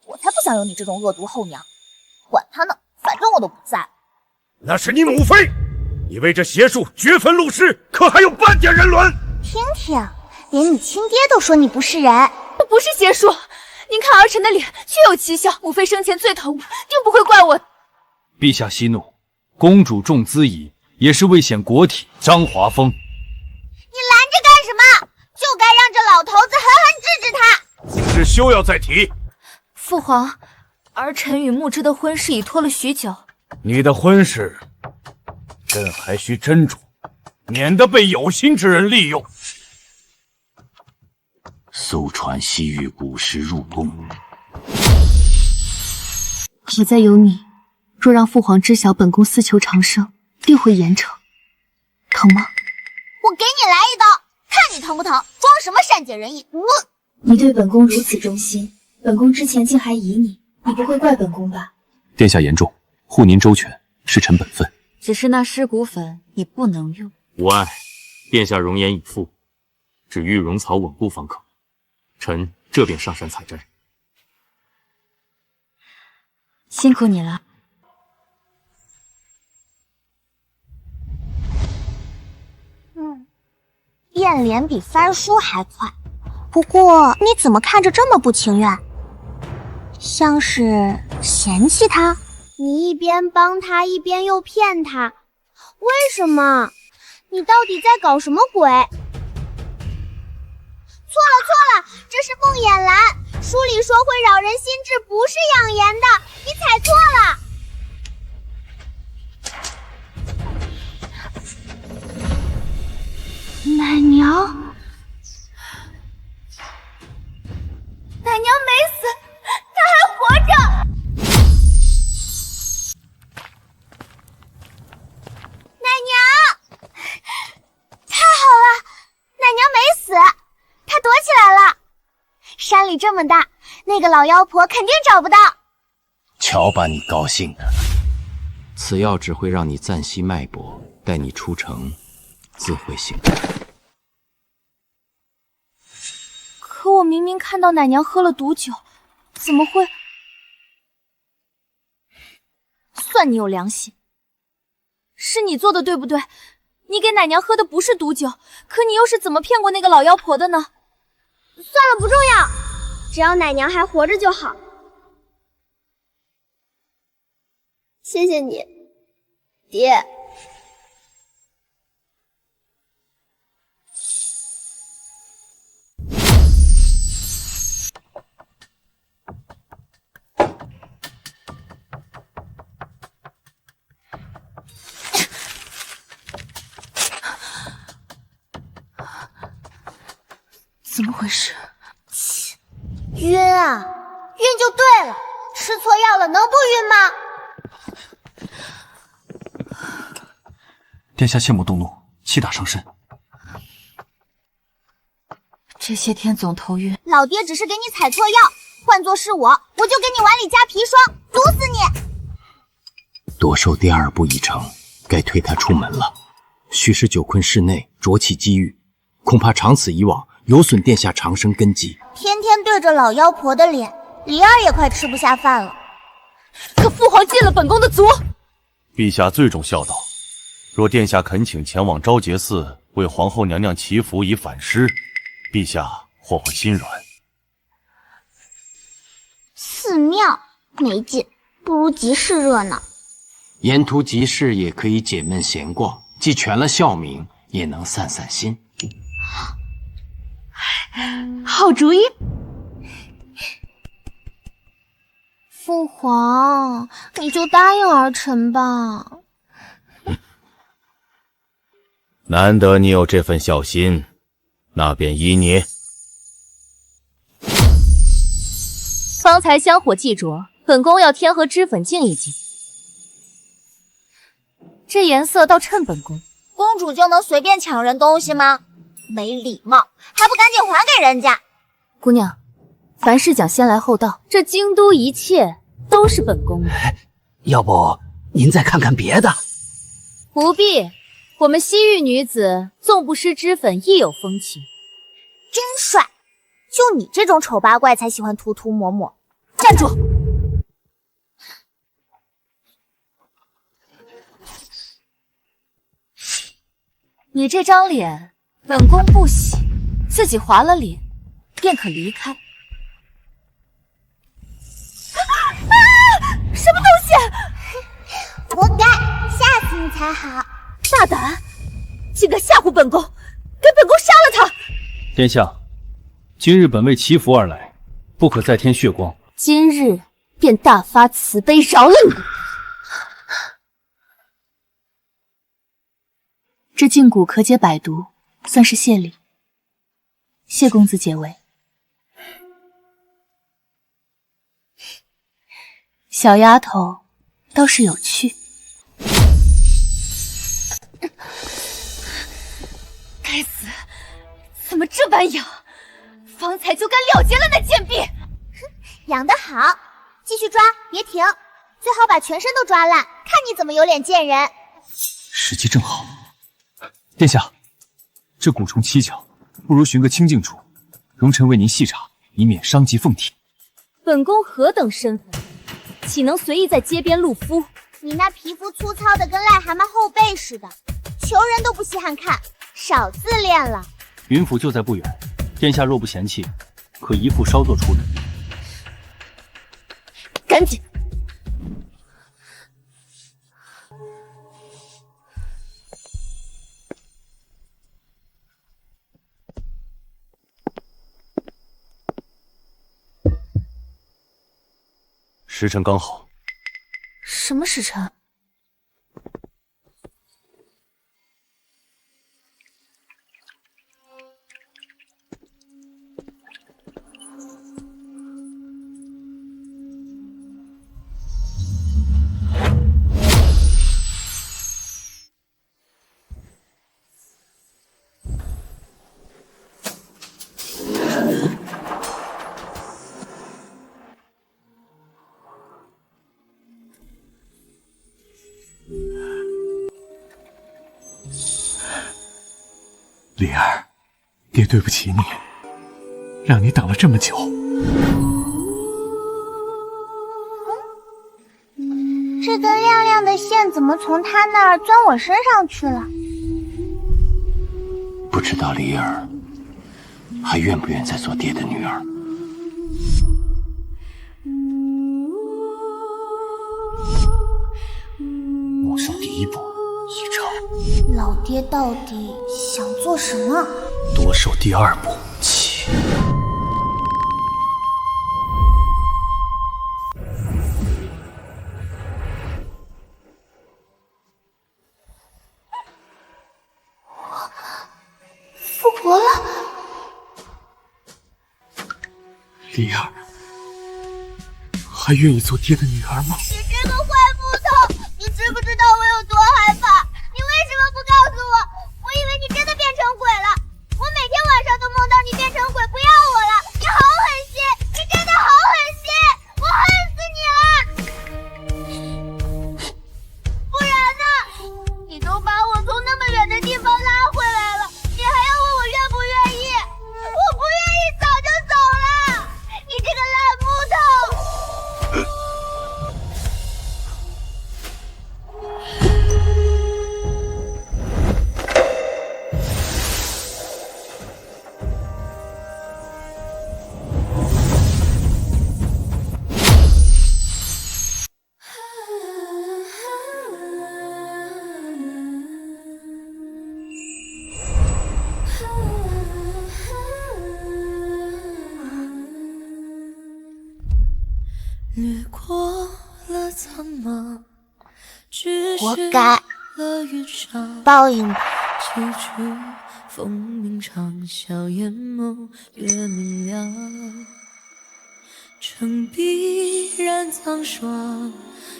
我才不想有你这种恶毒后娘，管他呢，反正我都不在。那是你母妃，你为这邪术掘坟录尸，可还有半点人伦？听听，连你亲爹都说你不是人。不是邪术，您看儿臣的脸确有奇效，母妃生前最疼我，定不会怪我。陛下息怒，公主重资仪，也是为显国体张华风。你拦着干什么？就该让这老头子狠狠治治他。此事休要再提。父皇，儿臣与木之的婚事已拖了许久。你的婚事，朕还需斟酌，免得被有心之人利用。搜传西域古尸入宫，好在有你，若让父皇知晓本宫私求长生，定会严惩。疼吗？我给你来一刀，看你疼不疼！装什么善解人意？你对本宫如此忠心，本宫之前竟还疑你，你不会怪本宫吧？殿下言重，护您周全是臣本分。只是那尸骨粉你不能用。无碍，殿下容颜已复，只欲容草稳固方可。臣这便上山采摘。辛苦你了。变脸比翻书还快，不过你怎么看着这么不情愿？像是嫌弃他？你一边帮他，一边又骗他，为什么？你到底在搞什么鬼？错了，这是梦魇蓝，书里说会扰人心智，不是养颜的，你踩错了。奶娘，奶娘没死，她还活着。奶娘，太好了，奶娘没死，她躲起来了。山里这么大，那个老妖婆肯定找不到。瞧把你高兴的！此药只会让你暂息脉搏，待你出城，自会醒来。可我明明看到奶娘喝了毒酒，怎么会？算你有良心，是你做的对不对？你给奶娘喝的不是毒酒，可你又是怎么骗过那个老妖婆的呢？算了，不重要，只要奶娘还活着就好。谢谢你，爹。怎么回事？晕啊！晕就对了，吃错药了能不晕吗？殿下切莫动怒，气大伤身。这些天总头晕，老爹只是给你采错药，换作是我就给你碗里加砒霜，毒死你！夺受第2步已成，该推他出门了。须使久困室内，浊气积郁，恐怕长此以往，有损殿下长生根基。天天对着老妖婆的脸，离儿也快吃不下饭了。可父皇进了本宫的族。陛下最重孝道，若殿下恳请前往昭节寺为皇后娘娘祈福以反诗，陛下或会心软。寺庙没劲，不如集市热闹。沿途集市也可以解闷闲逛，既全了孝名，也能散散心。好主意。父皇，你就答应儿臣吧。难得你有这份孝心，那便依你。方才香火既着，本宫要添和脂粉静一静。这颜色倒衬本宫。公主就能随便抢人东西吗？没礼貌，还不赶紧还给人家！姑娘，凡事讲先来后到，这京都一切都是本宫的。要不您再看看别的？不必，我们西域女子纵不施脂粉亦有风情。真帅！就你这种丑八怪才喜欢涂涂抹抹。站住！你这张脸，本宫不喜，自己划了脸，便可离开。什么东西？活该，吓死你才好！大胆，竟敢吓唬本宫，给本宫杀了他！殿下，今日本为祈福而来，不可再添血光。今日便大发慈悲，饶了你。这胫骨可解百毒，算是谢礼。谢公子解围。小丫头倒是有趣。该死，怎么这般痒？方才就该了结了那贱婢。养得好，继续抓，别停，最好把全身都抓烂，看你怎么有脸见人。时机正好。殿下，这蛊虫蹊跷，不如寻个清静处，容臣为您细查，以免伤及凤体。本宫何等身份，岂能随意在街边露肤？你那皮肤粗糙的跟癞蛤蟆后背似的，求人都不稀罕看，少自恋了。云府就在不远，殿下若不嫌弃，可一副稍作处理。赶紧！时辰刚好。什么时辰？灵儿，爹对不起你，让你等了这么久。这根亮亮的线怎么从他那儿钻我身上去了？不知道离儿还愿不愿再做爹的女儿？莫受第一步已成，老爹到底想做什么？夺受第二步起。复活了！离儿，还愿意做爹的女儿吗？你这个坏木头，你知不知道我有多害怕？你为什么不告诉我？我以为你真的变成鬼了。我每天晚上都梦到你变成鬼，不要我了。你好狠心，你真的好狠心，我恨死你了！不然呢？你都把我从那么远的地方拉回来了，你还要问我愿不愿意？我不愿意，早就走了。你这个烂木头！掠过了苍茫，活该，报应吧。几句风鸣长啸，眼眸越明亮。城壁染苍霜，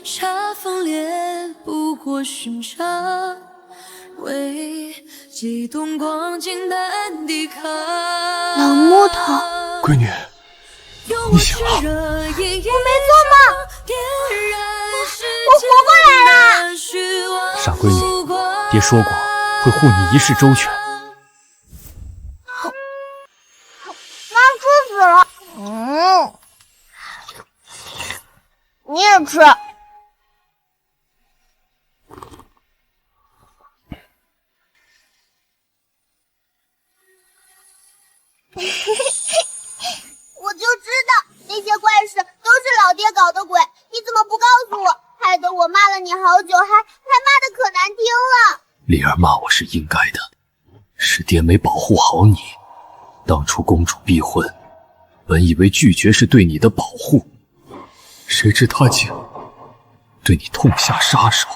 煞风烈不过寻常。为激动光景难抵抗。老木头，闺女，你醒了。我没做梦，我活过来了。傻闺女，爹说过会护你一世周全。妈吃死了。你也吃。我就知道那些坏事都是老爹搞的鬼，你怎么不告诉我？害得我骂了你好久，还骂得可难听了。丽儿骂我是应该的，是爹没保护好你。当初公主逼婚，本以为拒绝是对你的保护，谁知他竟对你痛下杀手。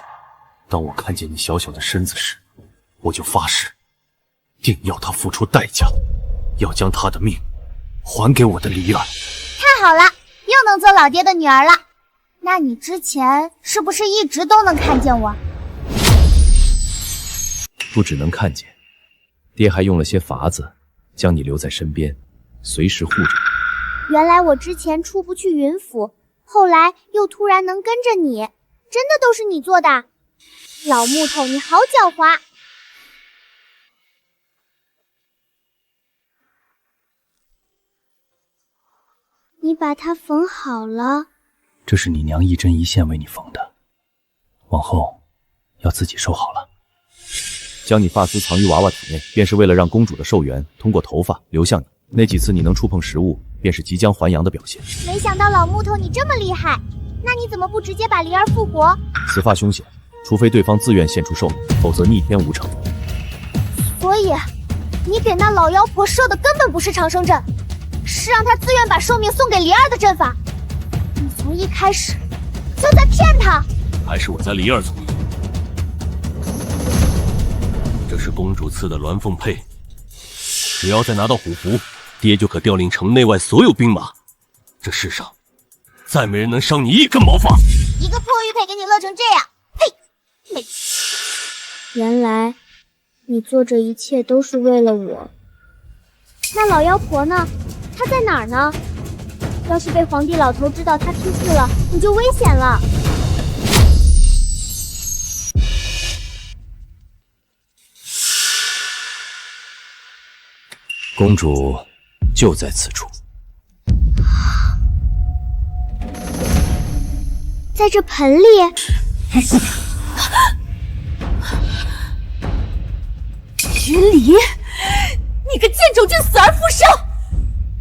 当我看见你小小的身子时，我就发誓，定要他付出代价，要将他的命还给我的梨儿。太好了，又能做老爹的女儿了。那你之前是不是一直都能看见我？不只能看见，爹还用了些法子，将你留在身边，随时护着你。原来我之前出不去云府，后来又突然能跟着你，真的都是你做的。老木头，你好狡猾。你把它缝好了。这是你娘一针一线为你缝的，往后要自己收好了。将你发丝藏于娃娃体内，便是为了让公主的寿元通过头发流向你。那几次你能触碰食物，便是即将还阳的表现。没想到老木头你这么厉害，那你怎么不直接把梨儿复活？此法凶险，除非对方自愿献出寿命，否则逆天无成。所以，你给那老妖婆设的根本不是长生阵，是让她自愿把寿命送给梨儿的阵法。你从一开始就在骗她。还是我家梨儿聪明。这是公主赐的鸾凤佩，只要再拿到虎符，爹就可调令城内外所有兵马。这世上再没人能伤你一根毛发。一个破玉佩给你乐成这样，嘿！原来你做这一切都是为了我。那老妖婆呢？她在哪儿呢？要是被皇帝老头知道她出事了，你就危险了。公主就在此处，在这盆里。云离，你个贱种君，死而复生！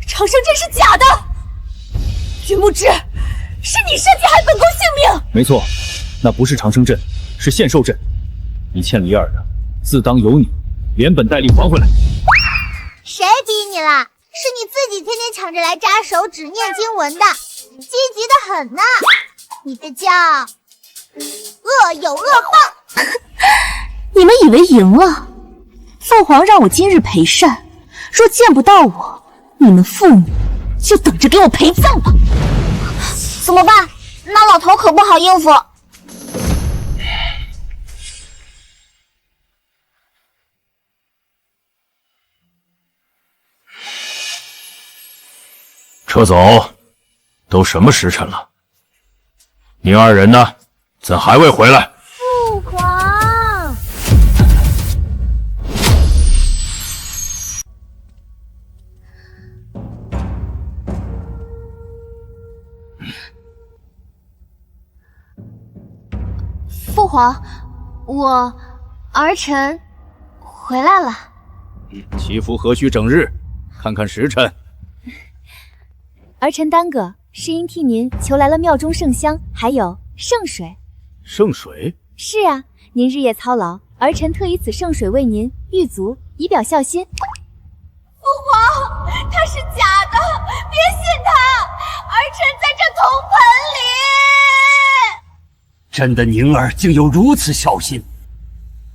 长生阵是假的，君木之，是你设计害本宫性命。没错，那不是长生阵，是献寿阵。你欠梨儿的，自当由你连本带利还回来。谁逼你了？是你自己天天抢着来扎手指念经文的，积极的很呢。你这叫恶有恶报。你们以为赢了？父皇让我今日陪善，若见不到我，你们父母就等着给我陪葬吧。怎么办？那老头可不好应付。撤走！都什么时辰了？您二人呢？怎还未回来？父皇，父皇，我儿臣回来了。祈福何须整日？看看时辰。儿臣耽搁，是因替您求来了庙中圣香，还有圣水。圣水？是啊，您日夜操劳，儿臣特以此圣水为您浴足，以表孝心。父皇，他是假的，别信他，儿臣在这铜盆里。朕的宁儿竟有如此孝心，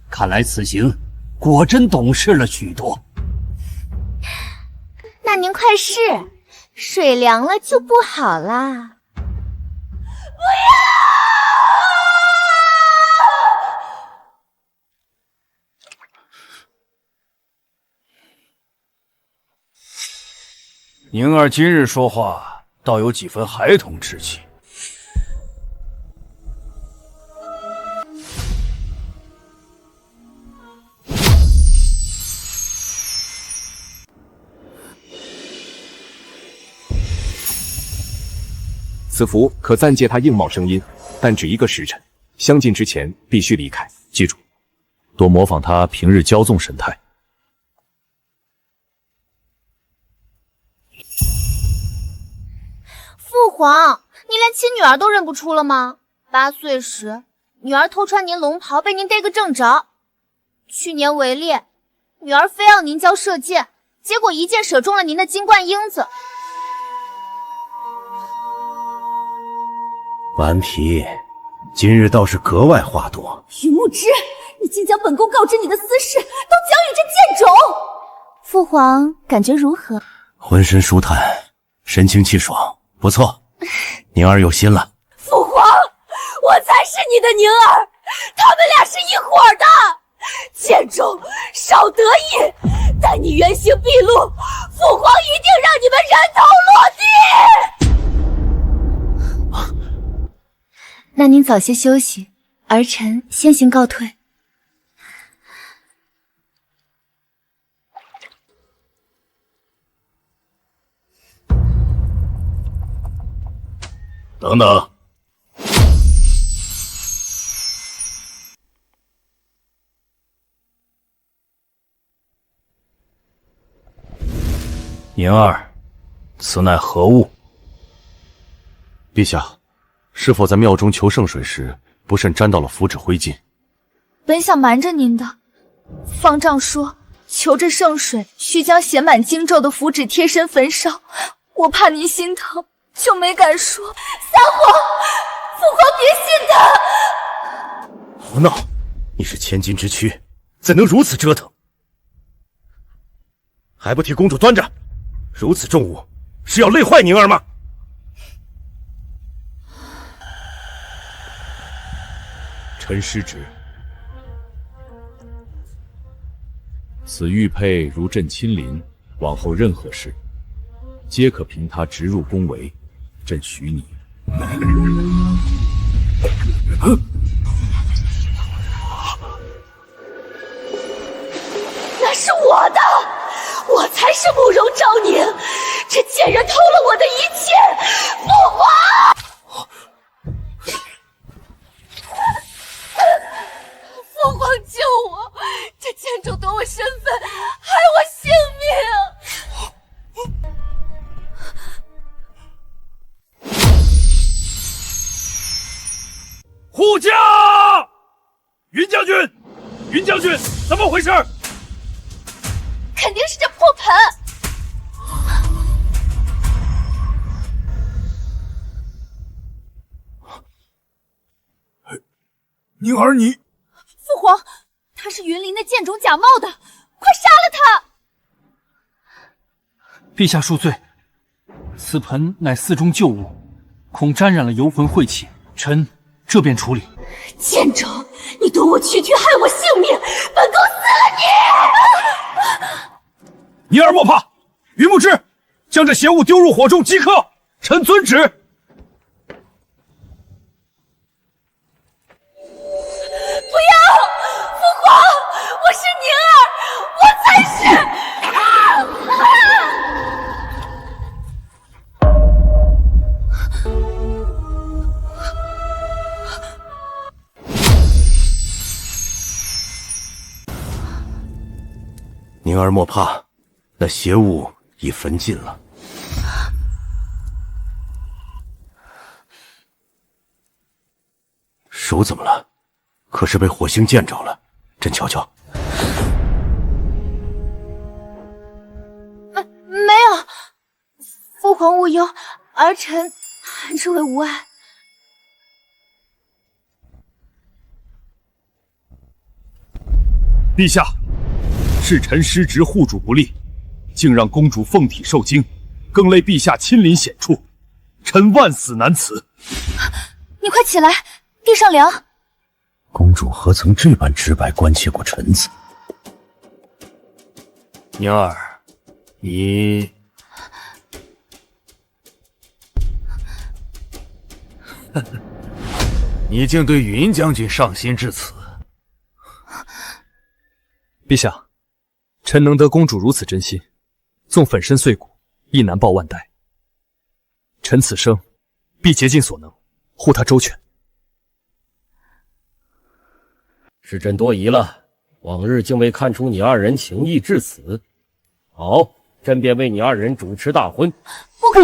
看来此行果真懂事了许多。那您快试，水凉了就不好啦。不要！宁儿今日说话倒有几分孩童之气。此符可暂借他应貌声音，但只一个时辰，相近之前必须离开。记住，多模仿他平日骄纵神态。父皇，你连亲女儿都认不出了吗？8岁时，女儿偷穿您龙袍，被您逮个正着。去年围猎，女儿非要您教射箭，结果一箭射中了您的金冠英子。顽皮，今日倒是格外话多。云木之，你竟将本宫告知你的私事都交与这贱种！父皇感觉如何？浑身舒坦，神清气爽，不错。宁儿有心了。父皇，我才是你的宁儿，他们俩是一伙的。贱种，少得意！待你原形毕露，父皇一定让你们人头落地！那您早些休息，儿臣先行告退。等等，宁儿，此乃何物？陛下，是否在庙中求圣水时，不慎沾到了符纸灰烬？本想瞒着您的，方丈说求这圣水需将写满经咒的符纸贴身焚烧，我怕您心疼，就没敢说。撒谎！父皇别信他！胡闹！你是千金之躯，怎能如此折腾？还不替公主端着！如此重物，是要累坏宁儿吗？臣失职。此玉佩如朕亲临，往后任何事，皆可凭他直入宫闱，朕许你。那是我的，我才是慕容昭宁，这贱人偷了我的一切！父皇！父皇救我！这贱种夺我身份，害我性命！护驾！云将军，云将军，怎么回事？肯定是这破盆！宁儿，你……父皇，他是云林那贱种假冒的，快杀了他！陛下恕罪，此盆乃寺中旧物，恐沾染了游魂晦气，臣这便处理。贱种，你夺我躯躯，害我性命，本宫死了你！尼尔莫帕，于牧之，将这邪物丢入火中即刻。臣遵旨。不要，父皇，我是宁儿，我才是。宁儿莫怕，那邪物已焚尽了。手怎么了？可是被火星见着了？朕瞧瞧。没有，父皇勿忧，儿臣只为无碍。陛下，是臣失职护主不力，竟让公主凤体受惊，更累陛下亲临险处，臣万死难辞。你快起来，地上凉。公主何曾这般直白关切过臣子？宁儿，你你竟对云将军上心至此。陛下，臣能得公主如此真心，纵粉身碎骨，亦难报万代。臣此生必竭尽所能，护她周全。是朕多疑了，往日竟未看出你二人情谊至此。好，朕便为你二人主持大婚。不可！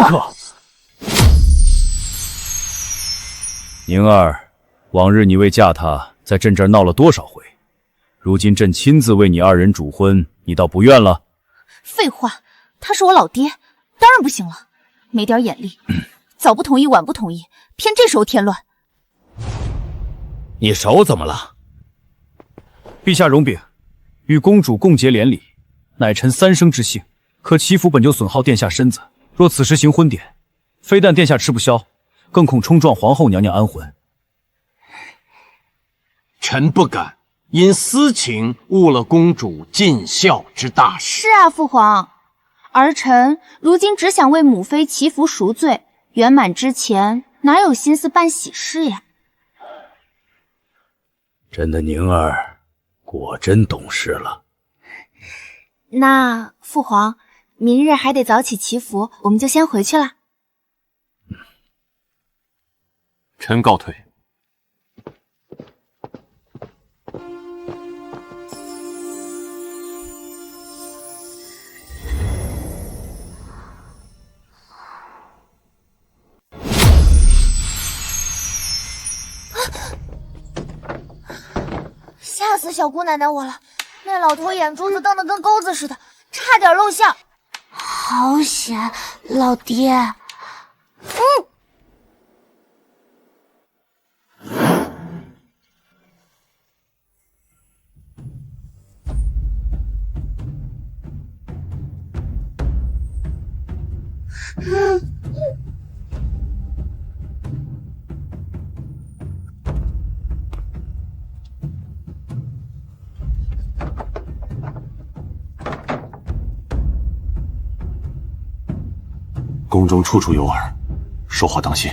宁儿，往日你为嫁她，在朕这儿闹了多少回？如今朕亲自为你二人主婚，你倒不愿了？废话，他是我老爹，当然不行了。没点眼力，早不同意晚不同意，偏这时候添乱。你手怎么了？陛下容禀，与公主共结连理，乃臣三生之幸。可祈福本就损耗殿下身子，若此时行婚典，非但殿下吃不消，更恐冲撞皇后娘娘安魂。臣不敢因私情误了公主尽孝之大事。是啊，父皇，儿臣如今只想为母妃祈福赎罪，圆满之前哪有心思办喜事呀？朕的宁儿果真懂事了。那父皇，明日还得早起祈福，我们就先回去了。臣告退。吓死小姑奶奶我了！那老头眼珠子瞪得跟钩子似的，差点露馅。好险，老爹！宫中处处有耳，说话当心。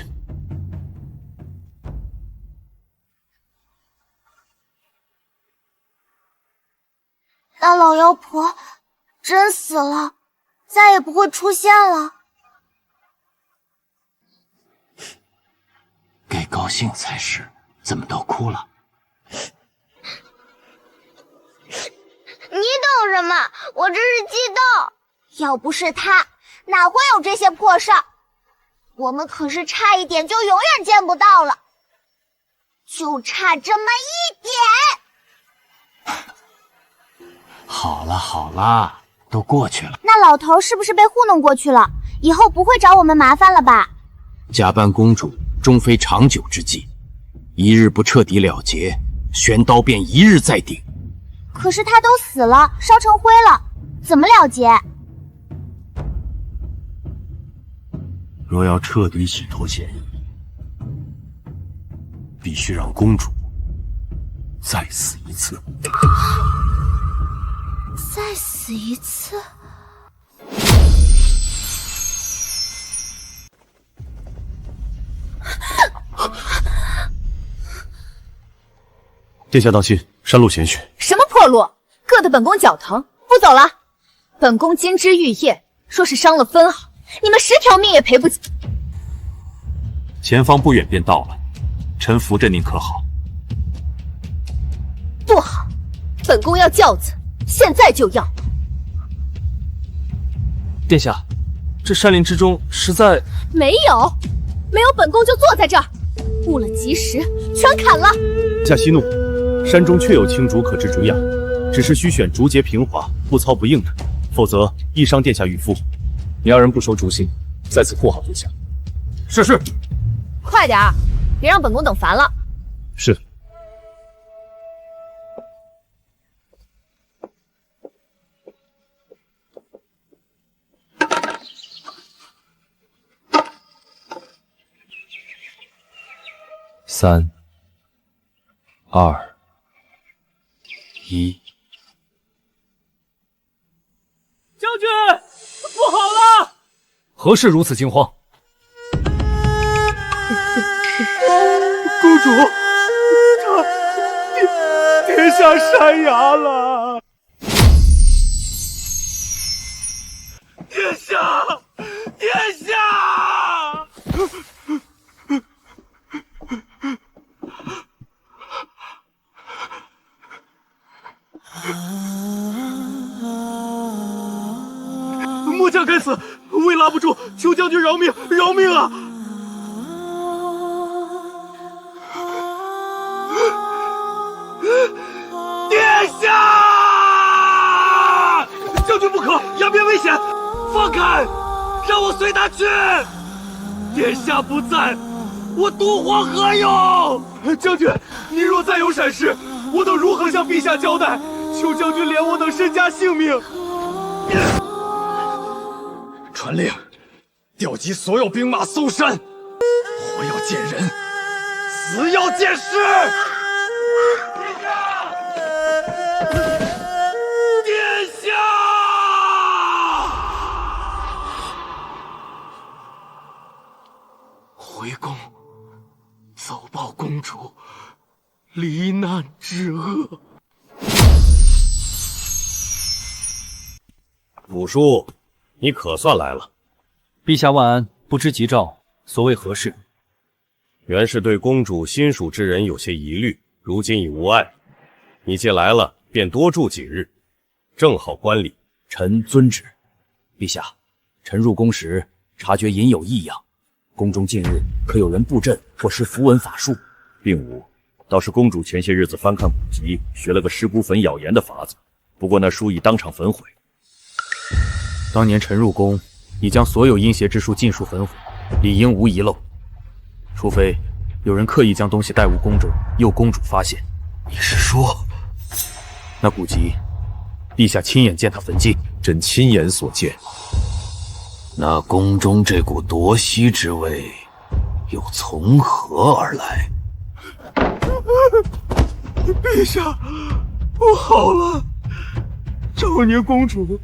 那老妖婆真死了，再也不会出现了。该高兴才是，怎么都哭了？你懂什么？我这是激动。要不是他，哪会有这些破事儿？我们可是差一点就永远见不到了，就差这么一点。好了好了，都过去了。那老头是不是被糊弄过去了？以后不会找我们麻烦了吧？假扮公主终非长久之计，一日不彻底了结，玄刀便一日再顶。可是他都死了，烧成灰了，怎么了结？若要彻底洗脱嫌疑，必须让公主再死一次。再死一次？殿下当心，山路险险。什么破路，硌得本宫脚疼，不走了。本宫金枝玉叶，若是伤了分毫，你们10条命也赔不起。前方不远便到了，臣扶着您可好？不好，本宫要轿子，现在就要。殿下，这山林之中实在没有本宫就坐在这儿，误了吉时，全砍了。下息怒，山中确有青竹可制竹样，只是需选竹节平滑、不糙不硬的，否则易伤殿下玉肤。你二人不收竹心，在此护好殿下。是是。快点儿，别让本宫等烦了。是。3、2、1。将军，不好了！何事如此惊慌？公主，殿下山崖了！殿下，殿下！末将该死，为拉不住，求将军饶命，饶命啊！殿下，将军不可，崖边危险，放开，让我随他去。殿下不在，我独活何用？将军，您若再有闪失，我等如何向陛下交代？求将军怜我等身家性命。传令，调集所有兵马搜山，活要见人，死要见尸。殿下！回宫，奏报公主罹难之厄。五叔，你可算来了。陛下万安，不知急召，所谓何事？原是对公主心属之人有些疑虑，如今已无碍。你既来了，便多住几日，正好观礼。臣遵旨。陛下，臣入宫时察觉隐有异样，宫中近日可有人布阵或施符文法术？并无，倒是公主前些日子翻看古籍，学了个尸骨粉咬言的法子，不过那书已当场焚毁。当年臣入宫，已将所有阴邪之术尽数焚毁，理应无遗漏。除非有人刻意将东西带入宫中，诱公主发现。你是说，那古籍，陛下亲眼见他焚尽？朕亲眼所见。那宫中这股夺息之味，又从何而来？陛下，不好了！少年公主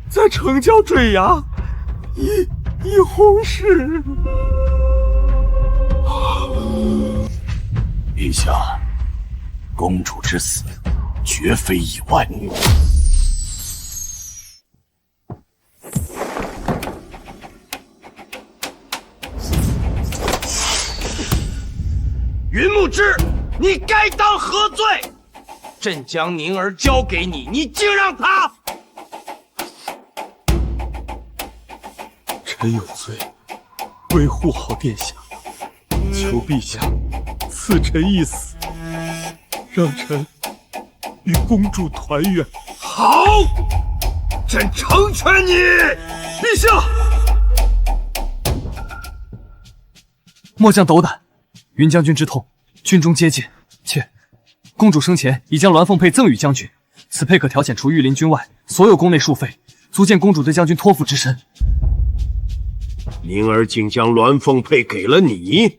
在城郊坠崖，已红逝。陛下，公主之死绝非意外。云木之，你该当何罪？朕将宁儿交给你，你竟让他……臣有罪，维护好殿下，求陛下赐臣一死，让臣与公主团圆。好，朕成全你。陛下，末将斗胆。云将军之痛，军中皆见。且公主生前已将鸾凤佩赠与将军，此佩可调遣除御林军外所有宫内庶妃，足见公主对将军托付之深。宁儿竟将鸾凤佩给了你，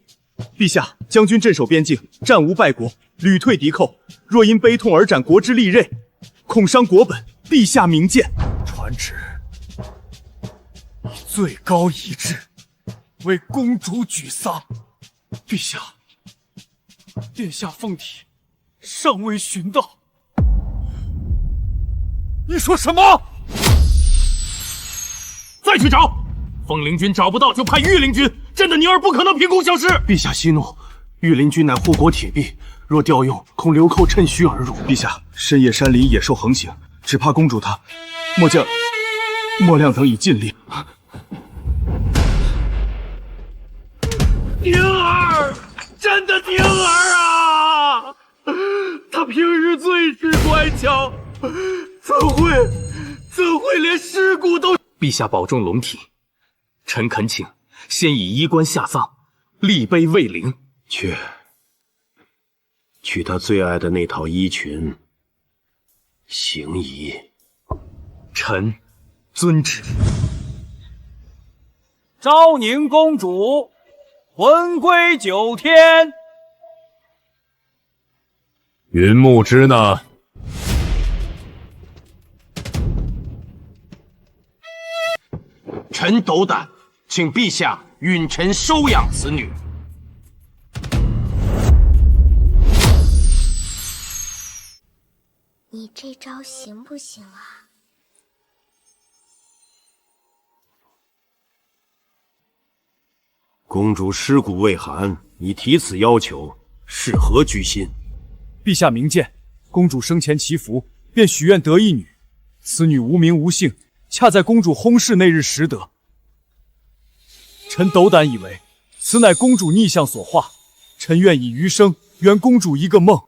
陛下，将军镇守边境，战无败国，屡退敌寇。若因悲痛而斩国之利刃，恐伤国本。陛下明鉴。传旨，以最高仪制为公主举丧。陛下，殿下凤体尚未寻到。你说什么？再去找。凤灵军找不到就派御林军，朕的宁儿不可能凭空消失。陛下息怒，御林军乃护国铁壁，若调用，恐流寇趁虚而入。陛下，深夜山林野兽横行，只怕公主她，末亮等已尽力。宁儿，朕的宁儿啊！她平日最是乖巧，怎会连尸骨都……陛下保重龙体，臣恳请先以衣冠下葬，立碑慰灵。取他最爱的那套衣裙，行仪。臣遵旨。昭宁公主魂归9天。云木之呢？臣斗胆，请陛下允臣收养此女。你这招行不行啊？公主尸骨未寒，你提此要求，是何居心？陛下明鉴，公主生前祈福，便许愿得一女。此女无名无姓，恰在公主薨逝那日识得。臣斗胆以为，此乃公主逆向所化。臣愿以余生圆公主一个梦。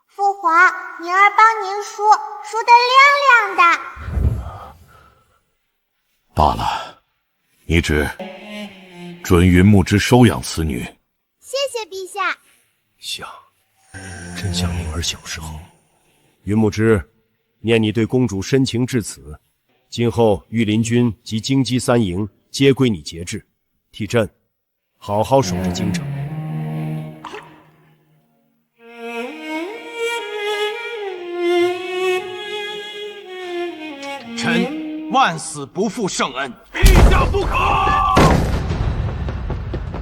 父皇，宁儿帮您梳得亮亮的。罢了，你只准云木之收养此女。谢谢陛下。真像宁儿小时候。云木之，念你对公主深情至此，今后御林军及京畿3营皆归你节制，替朕好好守着京城。臣万死不负圣恩。陛下不可！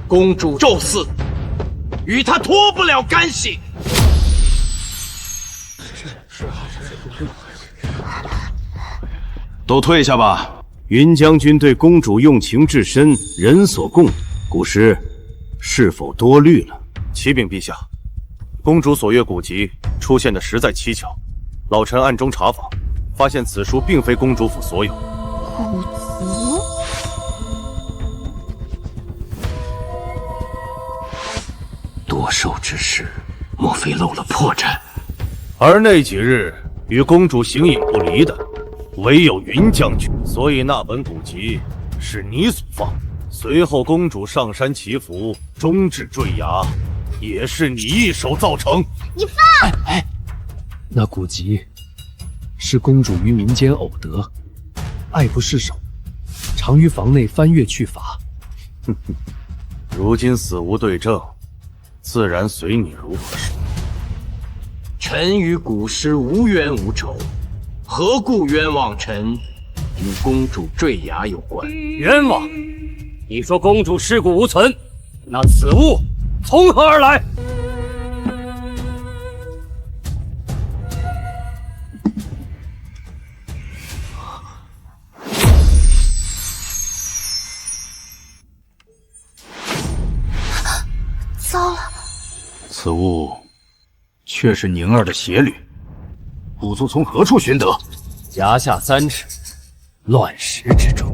公主宙斯，与他脱不了干系。都退下吧。云将军对公主用情至深，人所共睹，古师是否多虑了？启禀陛下，公主所阅古籍出现的实在蹊跷，老臣暗中查访，发现此书并非公主府所有。古籍？多寿之事，莫非露了破绽？而那几日与公主形影不离的，唯有云将军，所以那本古籍是你所放。随后公主上山祈福，终至坠崖，也是你一手造成。你放！那古籍是公主于民间偶得，爱不释手，常于房内翻阅去法。如今死无对证，自然随你如何说。臣与古师无冤无仇，何故冤枉臣与公主坠崖有关？冤枉！你说公主尸骨无存，那此物从何而来？糟了！此物却是宁儿的鞋履，古族从何处寻得？崖下3尺，乱石之中。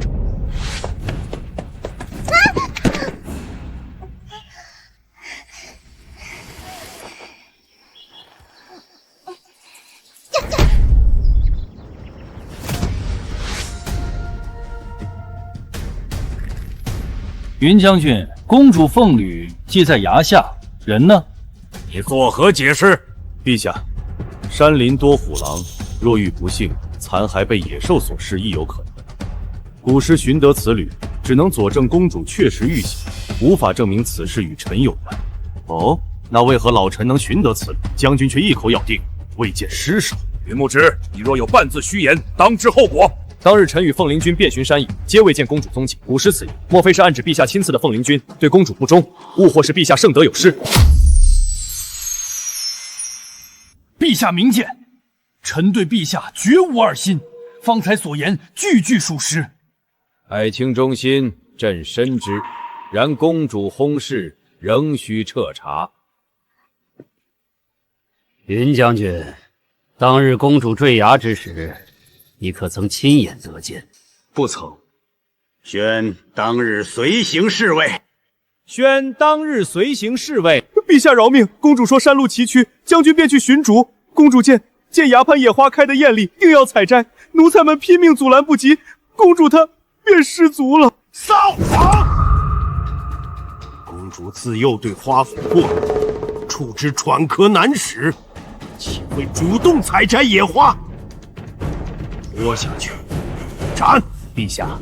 云将军，公主凤履系在崖下，人呢？你作何解释？陛下，山林多虎狼，若遇不幸，残骸被野兽所噬亦有可能。古时寻得此履，只能佐证公主确实遇险，无法证明此事与臣有关。哦，那为何老臣能寻得此履，将军却一口咬定未见尸首？云木之，你若有半字虚言，当知后果。当日臣与凤灵君遍寻山野，皆未见公主踪迹。古时此意，莫非是暗指陛下亲赐的凤灵君对公主不忠，亦或是陛下圣德有失？陛下明鉴，臣对陛下绝无二心，方才所言句句属实。爱卿忠心，朕深知，然公主薨事仍需彻查。云将军，当日公主坠崖之时，你可曾亲眼得见？不曾。宣当日随行侍卫。宣当日随行侍卫。陛下饶命！公主说山路崎岖，将军便去寻竹。公主见崖畔野花开得艳丽，硬要采摘，奴才们拼命阻拦不及，公主她便失足了。撒谎！公主自幼对花粉过敏，触之喘咳难使，岂会主动采摘野花？拖下去，斩！陛下，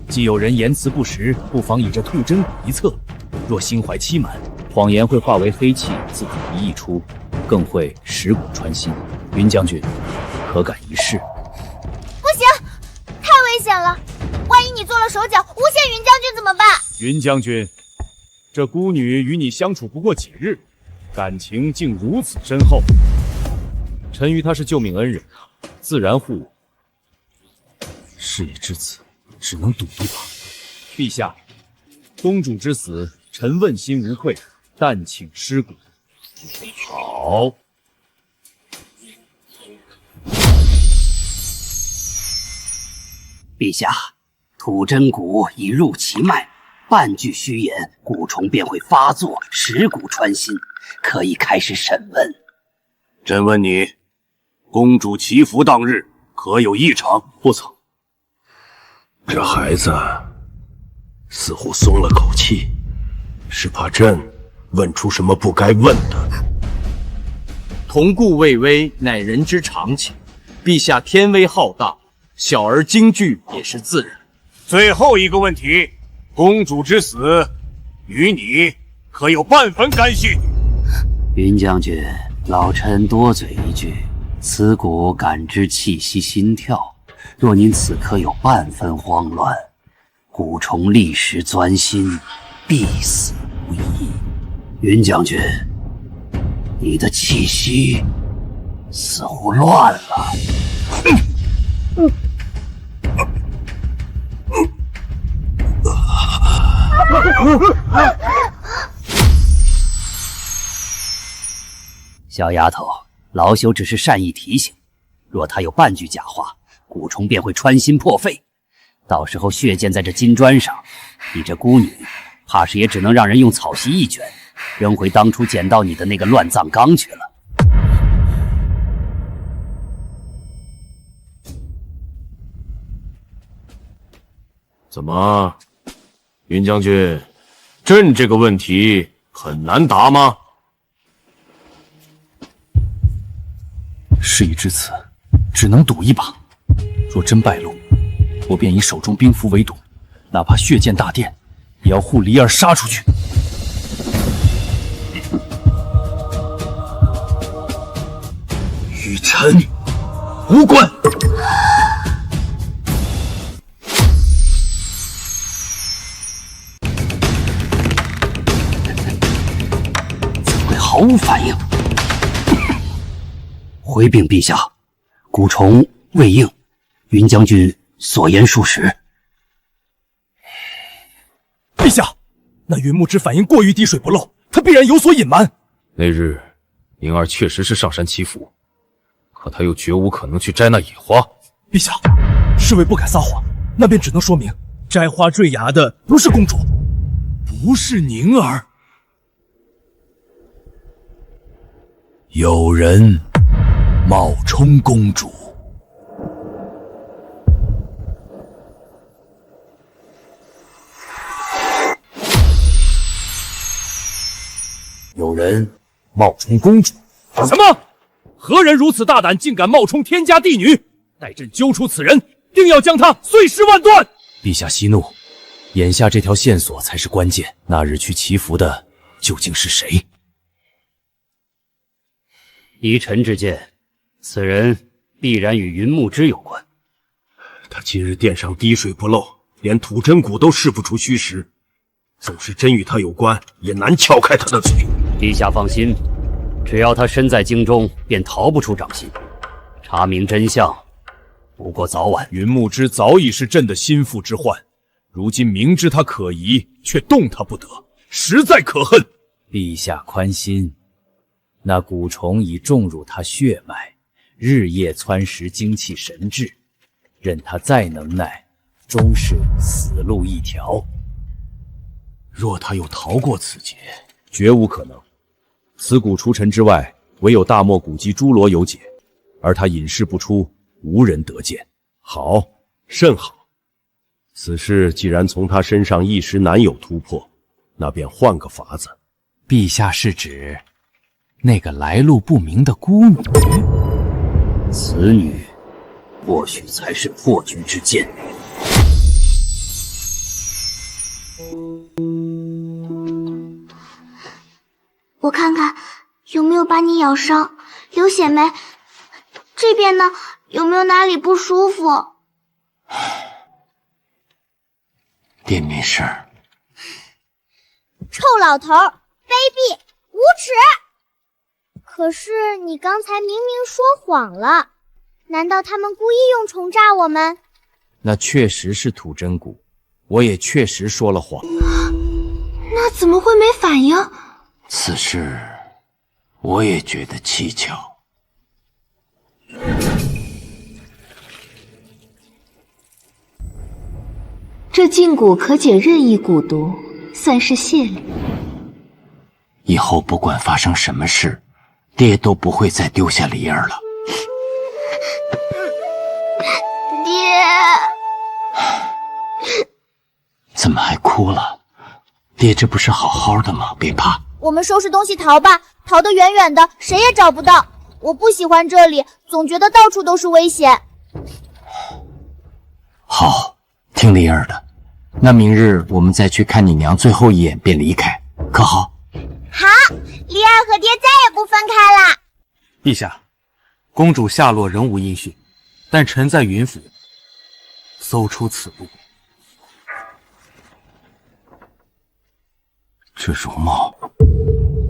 既有人言辞不实，不妨以这兔真骨一测。若心怀欺瞒，谎言会化为黑气，自体溢出，更会蚀骨穿心。云将军，可敢一试？不行，太危险了！万一你做了手脚，诬陷云将军怎么办？云将军，这孤女与你相处不过几日，感情竟如此深厚。臣与她是救命恩人，自然护我。事已至此，只能赌一把。陛下，公主之死，臣问心无愧，但请尸骨。好。陛下，吐真骨已入其脉，半句虚言，蛊虫便会发作，蚀骨穿心，可以开始审问。朕问你，公主祈福当日可有异常？不曾。这孩子似乎松了口气，是怕朕问出什么不该问的。同故畏威，乃人之常情。陛下天威浩大，小儿惊惧也是自然。最后一个问题，公主之死与你可有半分干系？云将军，老臣多嘴一句，此骨感知气息心跳。若您此刻有半分慌乱，蛊虫立时钻心，必死无疑。云将军，你的气息似乎乱了。小丫头，老朽只是善意提醒，若她有半句假话，蛊虫便会穿心破肺，到时候血溅在这金砖上，你这孤女怕是也只能让人用草席一卷，扔回当初捡到你的那个乱葬岗去了。怎么，云将军，朕这个问题很难答吗？事已至此，只能赌一把。若真败露，我便以手中兵符为赌，哪怕血溅大殿，也要护离儿杀出去。与臣无关。怎会毫无反应？回禀陛下，蛊虫未应，云将军所言属实。陛下，那云木之反应过于滴水不漏，他必然有所隐瞒。那日，宁儿确实是上山祈福，可他又绝无可能去摘那野花。陛下，侍卫不敢撒谎，那便只能说明摘花坠崖的不是公主，不是宁儿。有人冒充公主。有人冒充公主？什么？何人如此大胆，竟敢冒充天家帝女？待朕揪出此人，定要将他碎尸万段！陛下息怒，眼下这条线索才是关键。那日去祈福的究竟是谁？依臣之见，此人必然与云木之有关。他今日殿上滴水不漏，连土真谷都试不出虚实。纵是真与他有关，也难撬开他的嘴。陛下放心，只要他身在京中，便逃不出掌心。查明真相，不过早晚。云木之早已是朕的心腹之患，如今明知他可疑，却动他不得，实在可恨。陛下宽心，那蛊虫已种入他血脉，日夜蹿食精气神志，任他再能耐，终是死路一条。若他有逃过此劫，绝无可能。此蛊除尘之外，唯有大漠古籍诸罗有解，而他隐世不出，无人得见。好，甚好。此事既然从他身上一时难有突破，那便换个法子。陛下是指那个来路不明的孤女？此女或许才是破局之剑。我看看有没有把你咬伤，流血没？这边呢，有没有哪里不舒服？爹没事儿。臭老头，卑鄙，无耻！可是你刚才明明说谎了，难道他们故意用虫炸我们？那确实是土真蛊，我也确实说了谎。那怎么会没反应？此事我也觉得蹊跷。这禁蛊可解任意蛊毒，算是谢礼。以后不管发生什么事，爹都不会再丢下梨儿了。爹，怎么还哭了？爹这不是好好的吗？别怕。我们收拾东西逃吧，逃得远远的，谁也找不到。我不喜欢这里，总觉得到处都是危险。好，听梨儿的。那明日我们再去看你娘最后一眼便离开，可好？好，梨儿和爹再也不分开了。陛下，公主下落仍无音讯，但臣在云府搜出此物。这容貌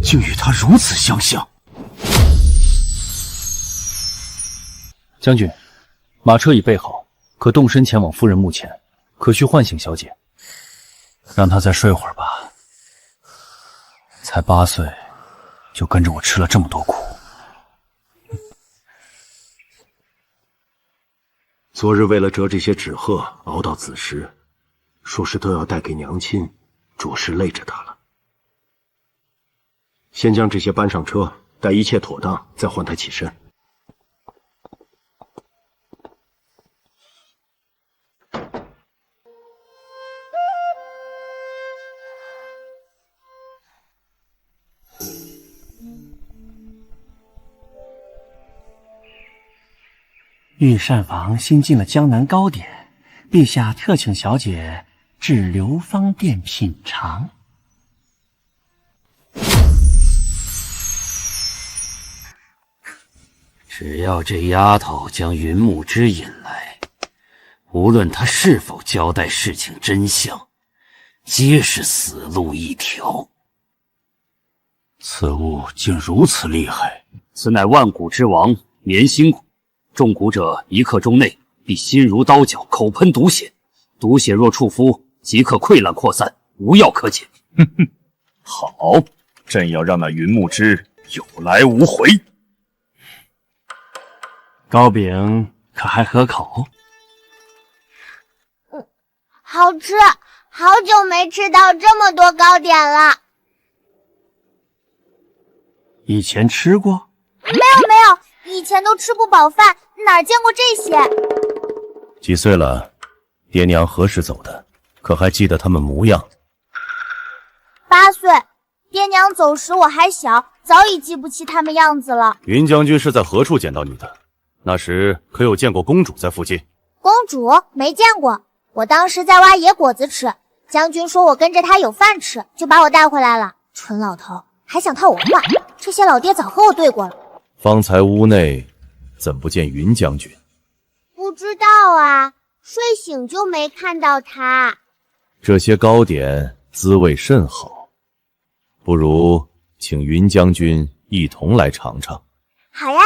竟与她如此相像。将军，马车已备好，可动身前往夫人墓前，可需唤醒小姐，让她再睡会儿吧。才8岁，就跟着我吃了这么多苦。昨日为了折这些纸鹤，熬到子时，说是都要带给娘亲，着实累着她了。先将这些搬上车，待一切妥当，再唤她起身。御膳房新进了江南糕点，陛下特请小姐至流芳殿品尝。只要这丫头将云木之引来，无论她是否交代事情真相，皆是死路一条。此物竟如此厉害！此乃万蛊之王绵心蛊，中蛊者1刻钟内必心如刀绞，口喷毒血，毒血若触肤，即刻溃烂扩散，无药可解。哼哼，好，朕要让那云木之有来无回。糕饼可还合口？好吃，好久没吃到这么多糕点了。以前吃过？没有，以前都吃不饱饭，哪见过这些？几岁了？爹娘何时走的？可还记得他们模样？ 8岁，爹娘走时我还小，早已记不起他们样子了。云将军是在何处捡到你的？那时可有见过公主在附近？公主没见过，我当时在挖野果子吃，将军说我跟着他有饭吃，就把我带回来了。蠢老头，还想套我话，这些老爹早和我对过了。方才屋内怎不见云将军？不知道啊，睡醒就没看到他。这些糕点滋味甚好，不如请云将军一同来尝尝。好呀。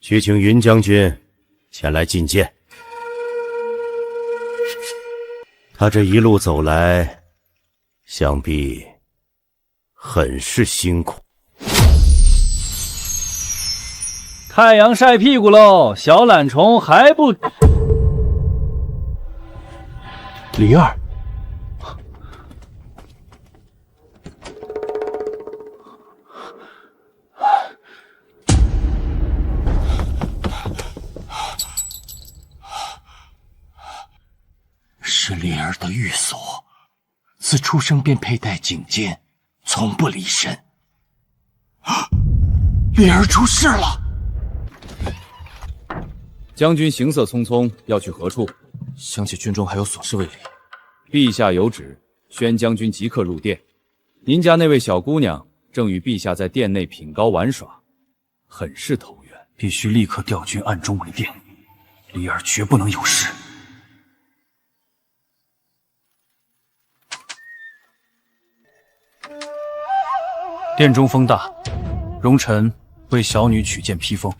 去请云将军前来觐见。他这一路走来，想必很是辛苦。太阳晒屁股喽，小懒虫还不……灵儿，是灵儿的寓所，自出生便佩戴颈剑，从不离身。灵儿出事了！将军行色匆匆，要去何处？想起军中还有琐事未理。陛下有旨，宣将军即刻入殿。您家那位小姑娘正与陛下在殿内品糕玩耍，很是投缘，必须立刻调军暗中围殿，离儿绝不能有事。殿中风大，容臣为小女取件披风。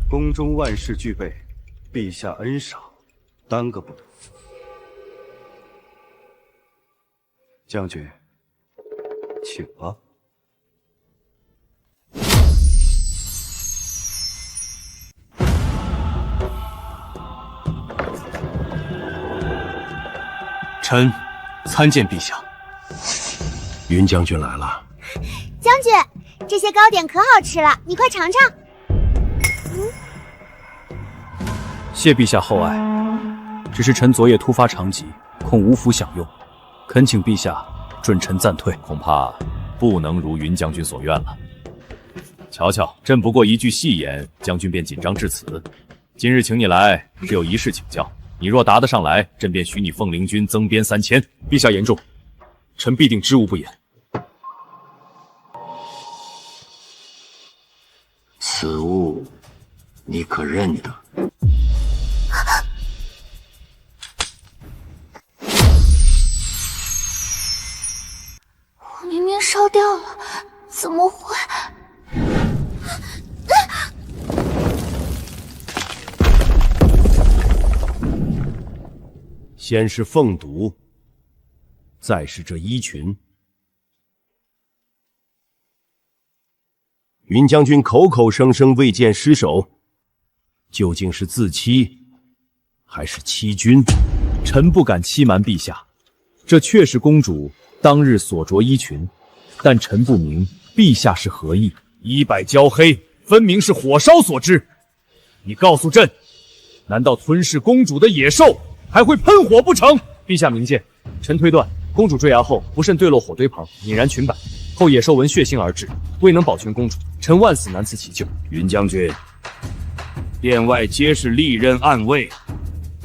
宫中万事俱备，陛下恩赏，耽搁不得。将军，请吧。臣参见陛下。云将军来了。将军，这些糕点可好吃了，你快尝尝。谢陛下厚爱，只是臣昨夜突发长疾，恐无福享用，恳请陛下准臣暂退。恐怕不能如云将军所愿了。瞧瞧，朕不过一句戏言，将军便紧张至此。今日请你来是有一事请教，你若答得上来，朕便许你凤灵军增编3000。陛下言重，臣必定知无不言。此物你可认得？我明明烧掉了，怎么会？先是凤毒，再是这衣裙。云将军口口声声未见尸首，究竟是自欺，还是欺君？臣不敢欺瞒陛下，这确是公主当日所着衣裙，但臣不明陛下是何意。衣摆焦黑，分明是火烧所致。你告诉朕，难道吞噬公主的野兽还会喷火不成？陛下明鉴，臣推断公主坠崖后不慎坠落火堆旁，引燃裙摆，后野兽闻血腥而至，未能保全公主，臣万死难辞其咎。云将军，殿外皆是历任暗卫，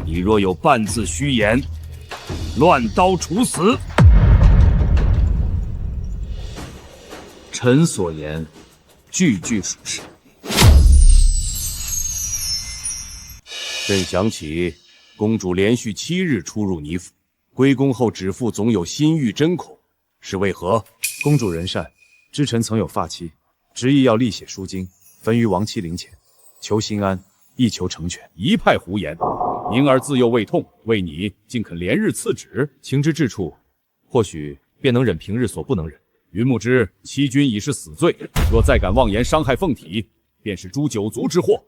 你若有半字虚言，乱刀处死。臣所言句句属实。朕想起公主连续7日出入你府，归宫后指腹总有心郁针孔，是为何？公主仁善，知臣曾有发妻，执意要立血书经，焚于亡妻陵前，求心安，亦求成全。一派胡言！宁儿自幼胃痛，为你竟肯连日赐旨，情之至处，或许便能忍平日所不能忍。云木之欺君已是死罪，若再敢妄言伤害凤体，便是诛九族之祸。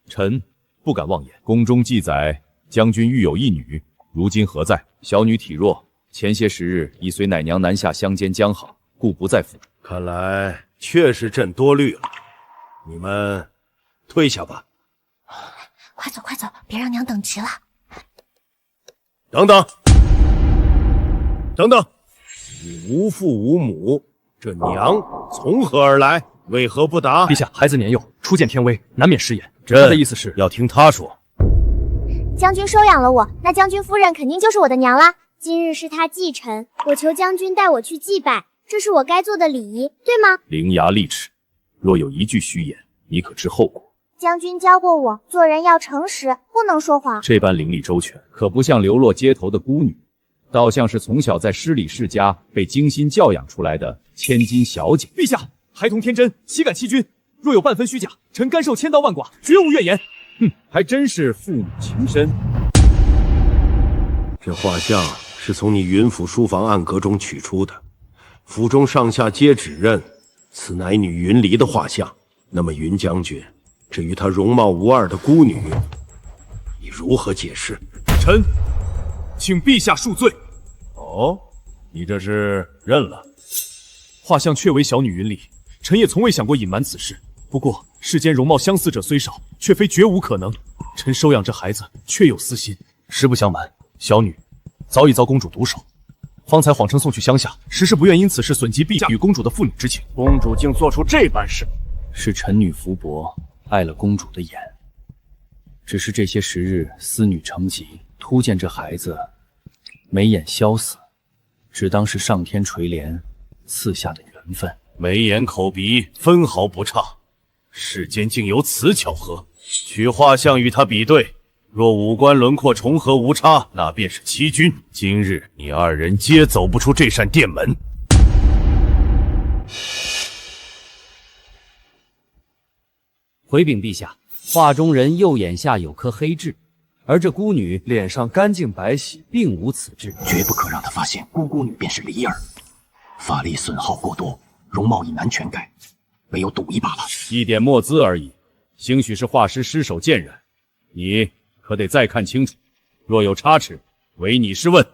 臣不敢妄言。宫中记载，将军育有一女，如今何在？小女体弱，前些时日已随奶娘南下乡间疆行，故不在府。看来确是朕多虑了，你们退下吧。快走快走，别让娘等急了。等等，等等，你无父无母，这娘从何而来？为何不答？陛下，孩子年幼，初见天威，难免失言。朕他的意思是要听他说。将军收养了我，那将军夫人肯定就是我的娘啦。今日是她忌辰，我求将军带我去祭拜，这是我该做的礼仪，对吗？伶牙俐齿，若有一句虚言，你可知后果？将军教过我，做人要诚实，不能说谎。这般伶俐周全，可不像流落街头的孤女，倒像是从小在诗礼世家被精心教养出来的千金小姐。陛下，孩童天真，岂敢欺君？若有半分虚假，臣甘受千刀万剐，绝无怨言。哼，还真是父女情深。这画像是从你云府书房暗格中取出的，府中上下皆指认此乃女云离的画像。那么云将军，至于她容貌无二的孤女，你如何解释？臣请陛下恕罪。哦，你这是认了？画像确为小女云离，臣也从未想过隐瞒此事。不过世间容貌相似者虽少，却非绝无可能。臣收养这孩子，确有私心。实不相瞒，小女早已遭公主毒手，方才谎称送去乡下，实是不愿因此事损及陛下与公主的父女之情。公主竟做出这般事，是臣女福薄，碍了公主的眼。只是这些时日思女成疾，突见这孩子眉眼萧死，只当是上天垂怜赐下的缘分。眉眼口鼻分毫不差，世间竟有此巧合。取画像与他比对，若五官轮廓重合无差，那便是欺君。今日你二人皆走不出这扇殿门。回禀陛下，画中人右眼下有颗黑痣，而这孤女脸上干净白皙，并无此痣，绝不可让他发现孤女便是离儿。法力损耗过多，容貌已难全改，唯有赌一把了。一点墨姿而已，兴许是画师失手见染，你可得再看清楚，若有差池，唯你是问。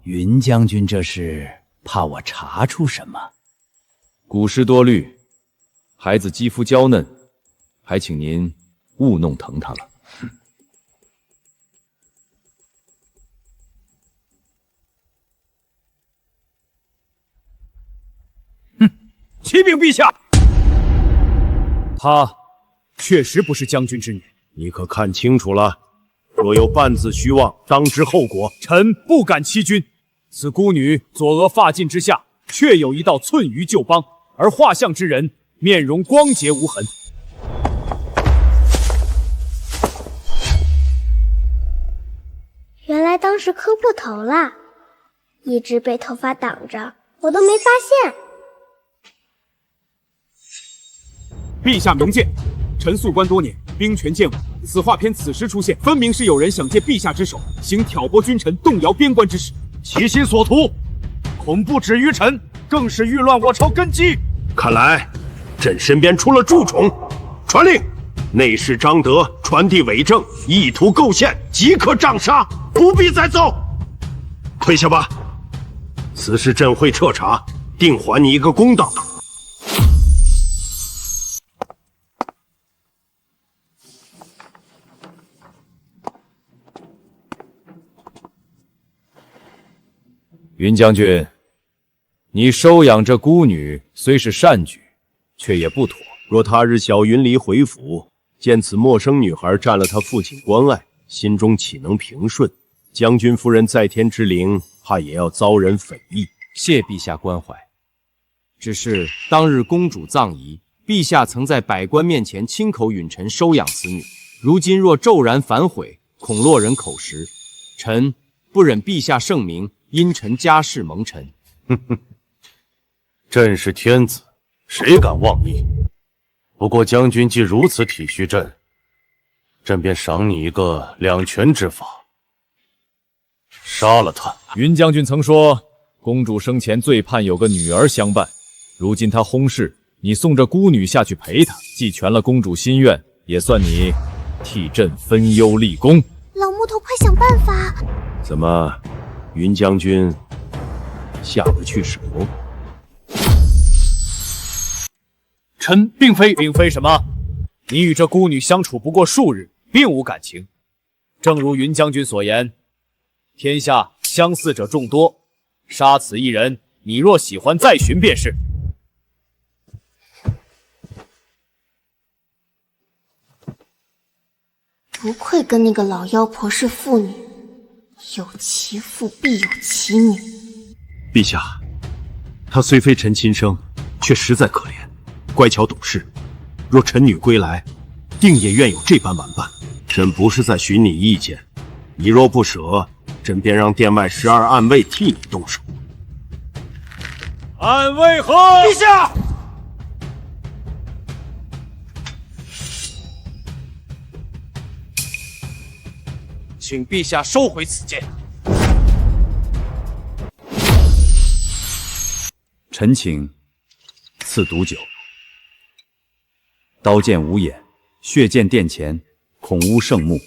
云将军这是怕我查出什么？古诗多虑，孩子肌肤娇嫩，还请您勿弄疼他了。启禀陛下，他确实不是将军之女，你可看清楚了？若有半字虚妄，当知后果。臣不敢欺君。此孤女左额发髻之下，确有一道寸余旧邦，而画像之人面容光洁无痕。原来当时磕破头了，一直被头发挡着，我都没发现。陛下明鉴，臣宿官多年，兵权渐稳，此画片此时出现，分明是有人想借陛下之手，行挑拨君臣、动摇边关之事。其心所图，恐不止于臣，更是欲乱我朝根基。看来，朕身边出了蛀虫。传令，内侍张德传递伪证，意图构陷，即刻杖杀，不必再奏。退下吧，此事朕会彻查，定还你一个公道。云将军，你收养这孤女虽是善举，却也不妥。若他日小云离回府，见此陌生女孩占了他父亲关爱，心中岂能平顺？将军夫人在天之灵，怕也要遭人非议。谢陛下关怀。只是当日公主葬仪，陛下曾在百官面前亲口允臣收养此女，如今若骤然反悔，恐落人口实。臣不忍陛下圣明因臣家事蒙尘。朕是天子，谁敢妄议？不过将军既如此体恤朕，朕便赏你一个两全之法，杀了他。云将军曾说，公主生前最盼有个女儿相伴，如今她薨逝，你送这孤女下去陪她，既全了公主心愿，也算你替朕分忧立功。老木头，快想办法！怎么，云将军下得去手？臣并非什么，你与这孤女相处不过数日，并无感情。正如云将军所言，天下相似者众多，杀此一人，你若喜欢再寻便是。不愧跟那个老妖婆是父女，有其父必有其女。陛下，她虽非臣亲生，却实在可怜，乖巧懂事。若臣女归来，定也愿有这般玩伴。朕不是在询你意见，你若不舍，朕便让殿外12暗卫替你动手。暗卫何？陛下。请陛下收回此剑。臣请赐毒酒。刀剑无眼，血溅殿前，恐污圣目，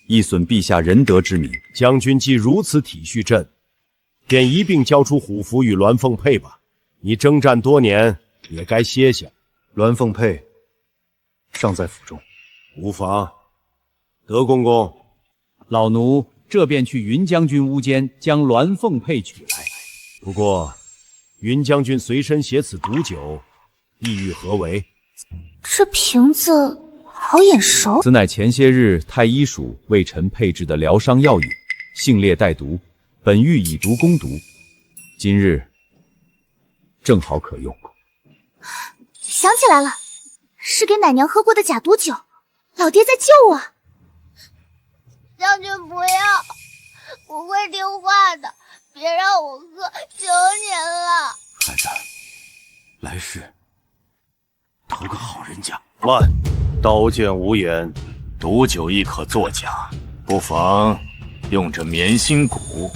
亦损陛下仁德之名。将军既如此体恤朕，便一并交出虎符与鸾凤佩吧。你征战多年，也该歇歇。鸾凤佩尚在府中，无妨。德公公，老奴这便去云将军屋间将鸾凤佩取来。不过，云将军随身携此毒酒，意欲何为？这瓶子好眼熟。此乃前些日太医署为臣配制的疗伤药饮，性烈带毒，本欲以毒攻毒，今日正好可用。想起来了，是给奶娘喝过的假毒酒。老爹在救我。将军不要，我会听话的，别让我喝，求您了。孩子，来世投个好人家。慢，刀剑无眼，毒酒亦可作假，不妨用这棉心骨。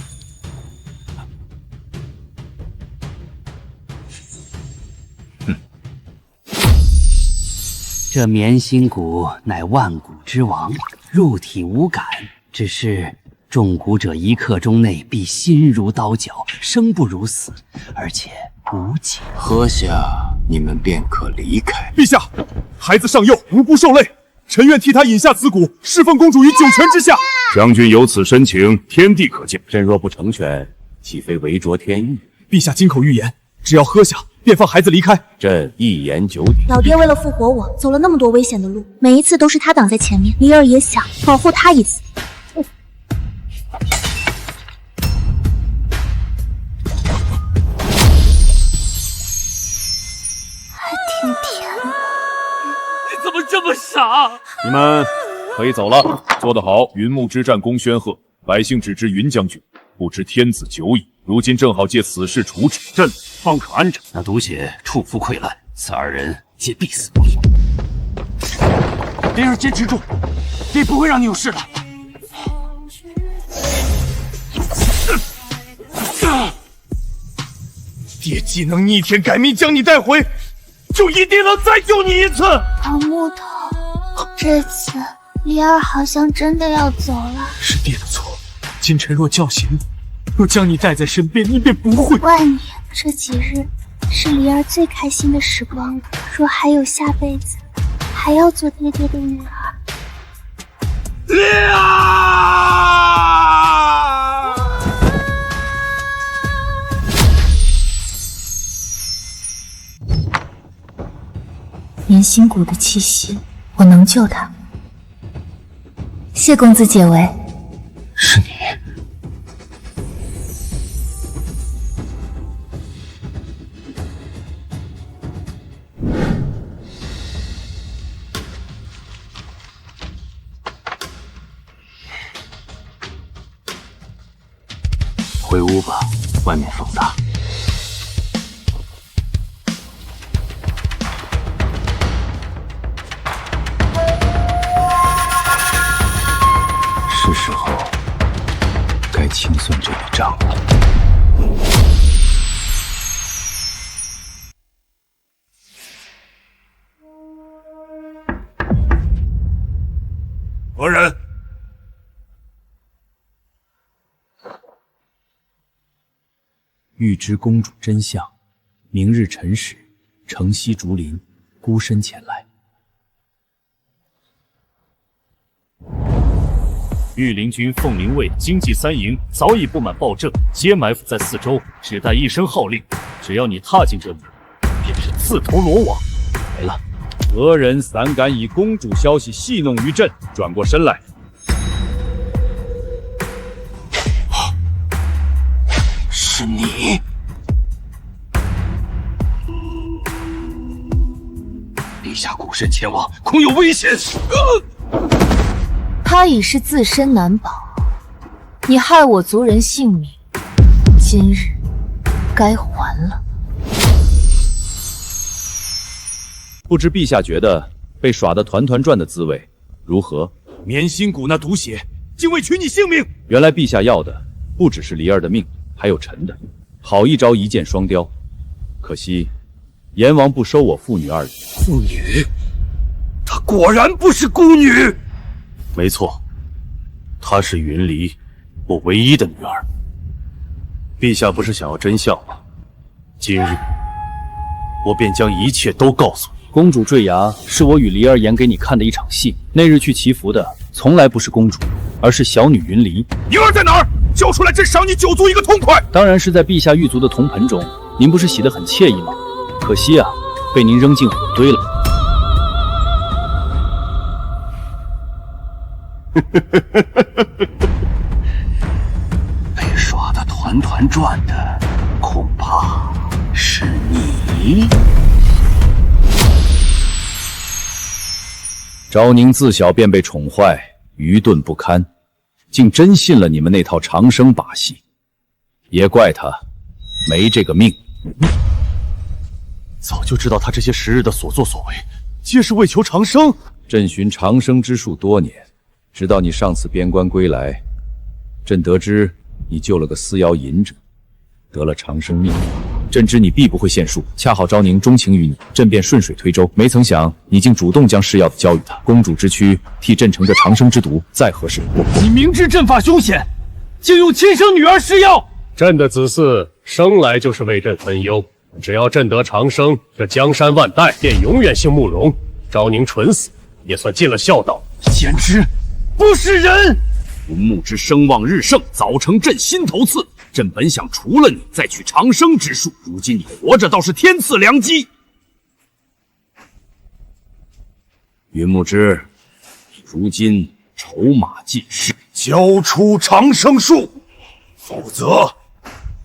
这棉心骨乃万骨之王，入体无感，只是中蛊者1刻钟内必心如刀绞，生不如死，而且无解。喝下，你们便可离开。陛下，孩子尚幼，无辜受累，臣愿替他饮下此蛊，侍奉公主于九泉之下。将军有此深情，天地可见。朕若不成全，岂非违着天意？陛下金口玉言，只要喝下，便放孩子离开。朕一言九鼎。老爹为了复活我，走了那么多危险的路，每一次都是他挡在前面。离儿也想保护他一次。还挺甜的。你怎么这么傻？你们可以走了。做得好，云木之战功宣赫，百姓只知云将军，不知天子久矣。如今正好借此事处置，朕方可安枕。那毒血触肤溃烂，此2人皆必死无疑。灵儿，坚持住，爹不会让你有事的。爹既能逆天改命将你带回，就一定能再救你一次。老木头，这次离儿好像真的要走了。是爹的错，今晨若叫醒你，若将你带在身边，你便不会。万年这几日是离儿最开心的时光了。若还有下辈子，还要做爹爹的女儿。棉心骨的气息，我能救他。谢公子解围。是你。回屋吧，外面风大。是时候该清算这笔账了。何人？欲知公主真相，明日辰时，城西竹林，孤身前来。御林军凤林卫经济3营早已布满暴政，皆埋伏在四周，只待一声号令，只要你踏进这里，便是自投罗网。来了，何人胆敢以公主消息戏弄于朕？转过身来。是你！陛下孤身前往，恐有危险。他已是自身难保，你害我族人性命，今日该还了。不知陛下觉得被耍得团团转的滋味如何？绵心谷那毒血，竟为取你性命！原来陛下要的不只是离儿的命，还有臣的。好一招一箭双雕，可惜阎王不收我父女二人。父女？她果然不是孤女。没错，她是云离，我唯一的女儿。陛下不是想要真相吗？今日我便将一切都告诉你。公主坠崖是我与离儿演给你看的一场戏，那日去祈福的从来不是公主，而是小女云离。女儿在哪儿？交出来，朕赏你九族一个痛快！当然是在陛下玉足的铜盆中，您不是洗得很惬意吗？可惜啊，被您扔进火堆了。被耍得团团转的，恐怕是你。昭宁自小便被宠坏，愚钝不堪，竟真信了你们那套长生把戏，也怪他没这个命。早就知道他这些时日的所作所为，皆是为求长生。朕寻长生之术多年，直到你上次边关归来，朕得知你救了个司瑶隐者，得了长生秘法。朕知你必不会献术，恰好昭宁钟情于你，朕便顺水推舟。没曾想你竟主动将是药交予他。公主之躯替朕承着长生之毒，再合适不过。你明知阵法凶险，竟用亲生女儿施药。朕的子嗣生来就是为朕分忧，只要朕得长生，这江山万代便永远姓慕容。昭宁蠢死，也算尽了孝道。简直不是人！云木之声望日盛，早成朕心头刺。朕本想除了你，再取长生之术，如今你活着倒是天赐良机。云木之，如今筹码尽失，交出长生术，否则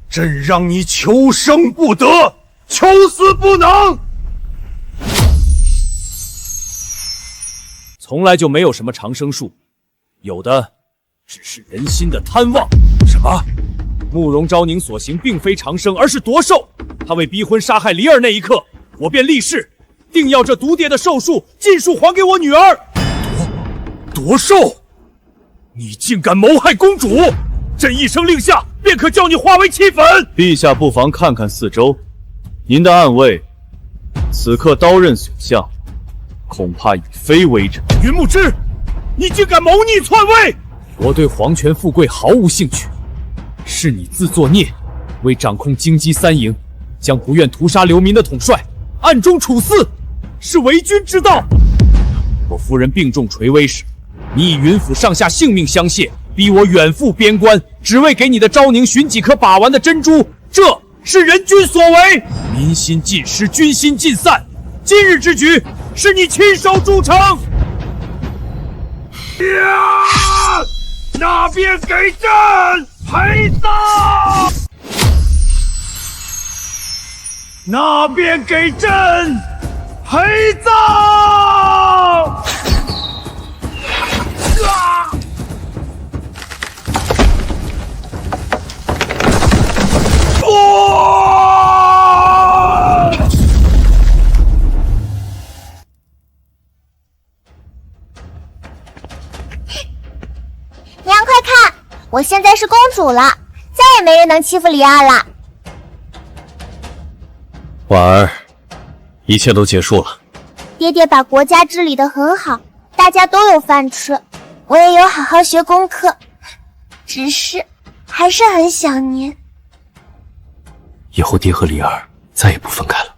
朕让你求生不得，求死不能。从来就没有什么长生术，有的只是人心的贪妄。什么？慕容昭宁所行并非长生，而是夺寿。他为逼婚杀害离儿那一刻，我便立誓，定要这毒蝶的寿数尽数还给我女儿。夺寿？你竟敢谋害公主！朕一声令下，便可叫你化为齑粉。陛下不妨看看四周，您的暗卫此刻刀刃所向，恐怕已非为人。云木之，你竟敢谋逆篡位！我对皇权富贵毫无兴趣。是你自作孽，为掌控京畿3营，将不愿屠杀流民的统帅暗中处死，是为君之道。我夫人病重垂危时，你以云府上下性命相谢，逼我远赴边关，只为给你的昭宁寻几颗把玩的珍珠，这是人君所为。民心尽失，军心尽散，今日之举是你亲手铸成。那便给朕陪葬！那便给朕陪葬！娘，快看，我现在是公主了，再也没人能欺负离儿了。婉儿，一切都结束了。爹爹把国家治理得很好，大家都有饭吃，我也有好好学功课，只是还是很想您。以后爹和离儿再也不分开了。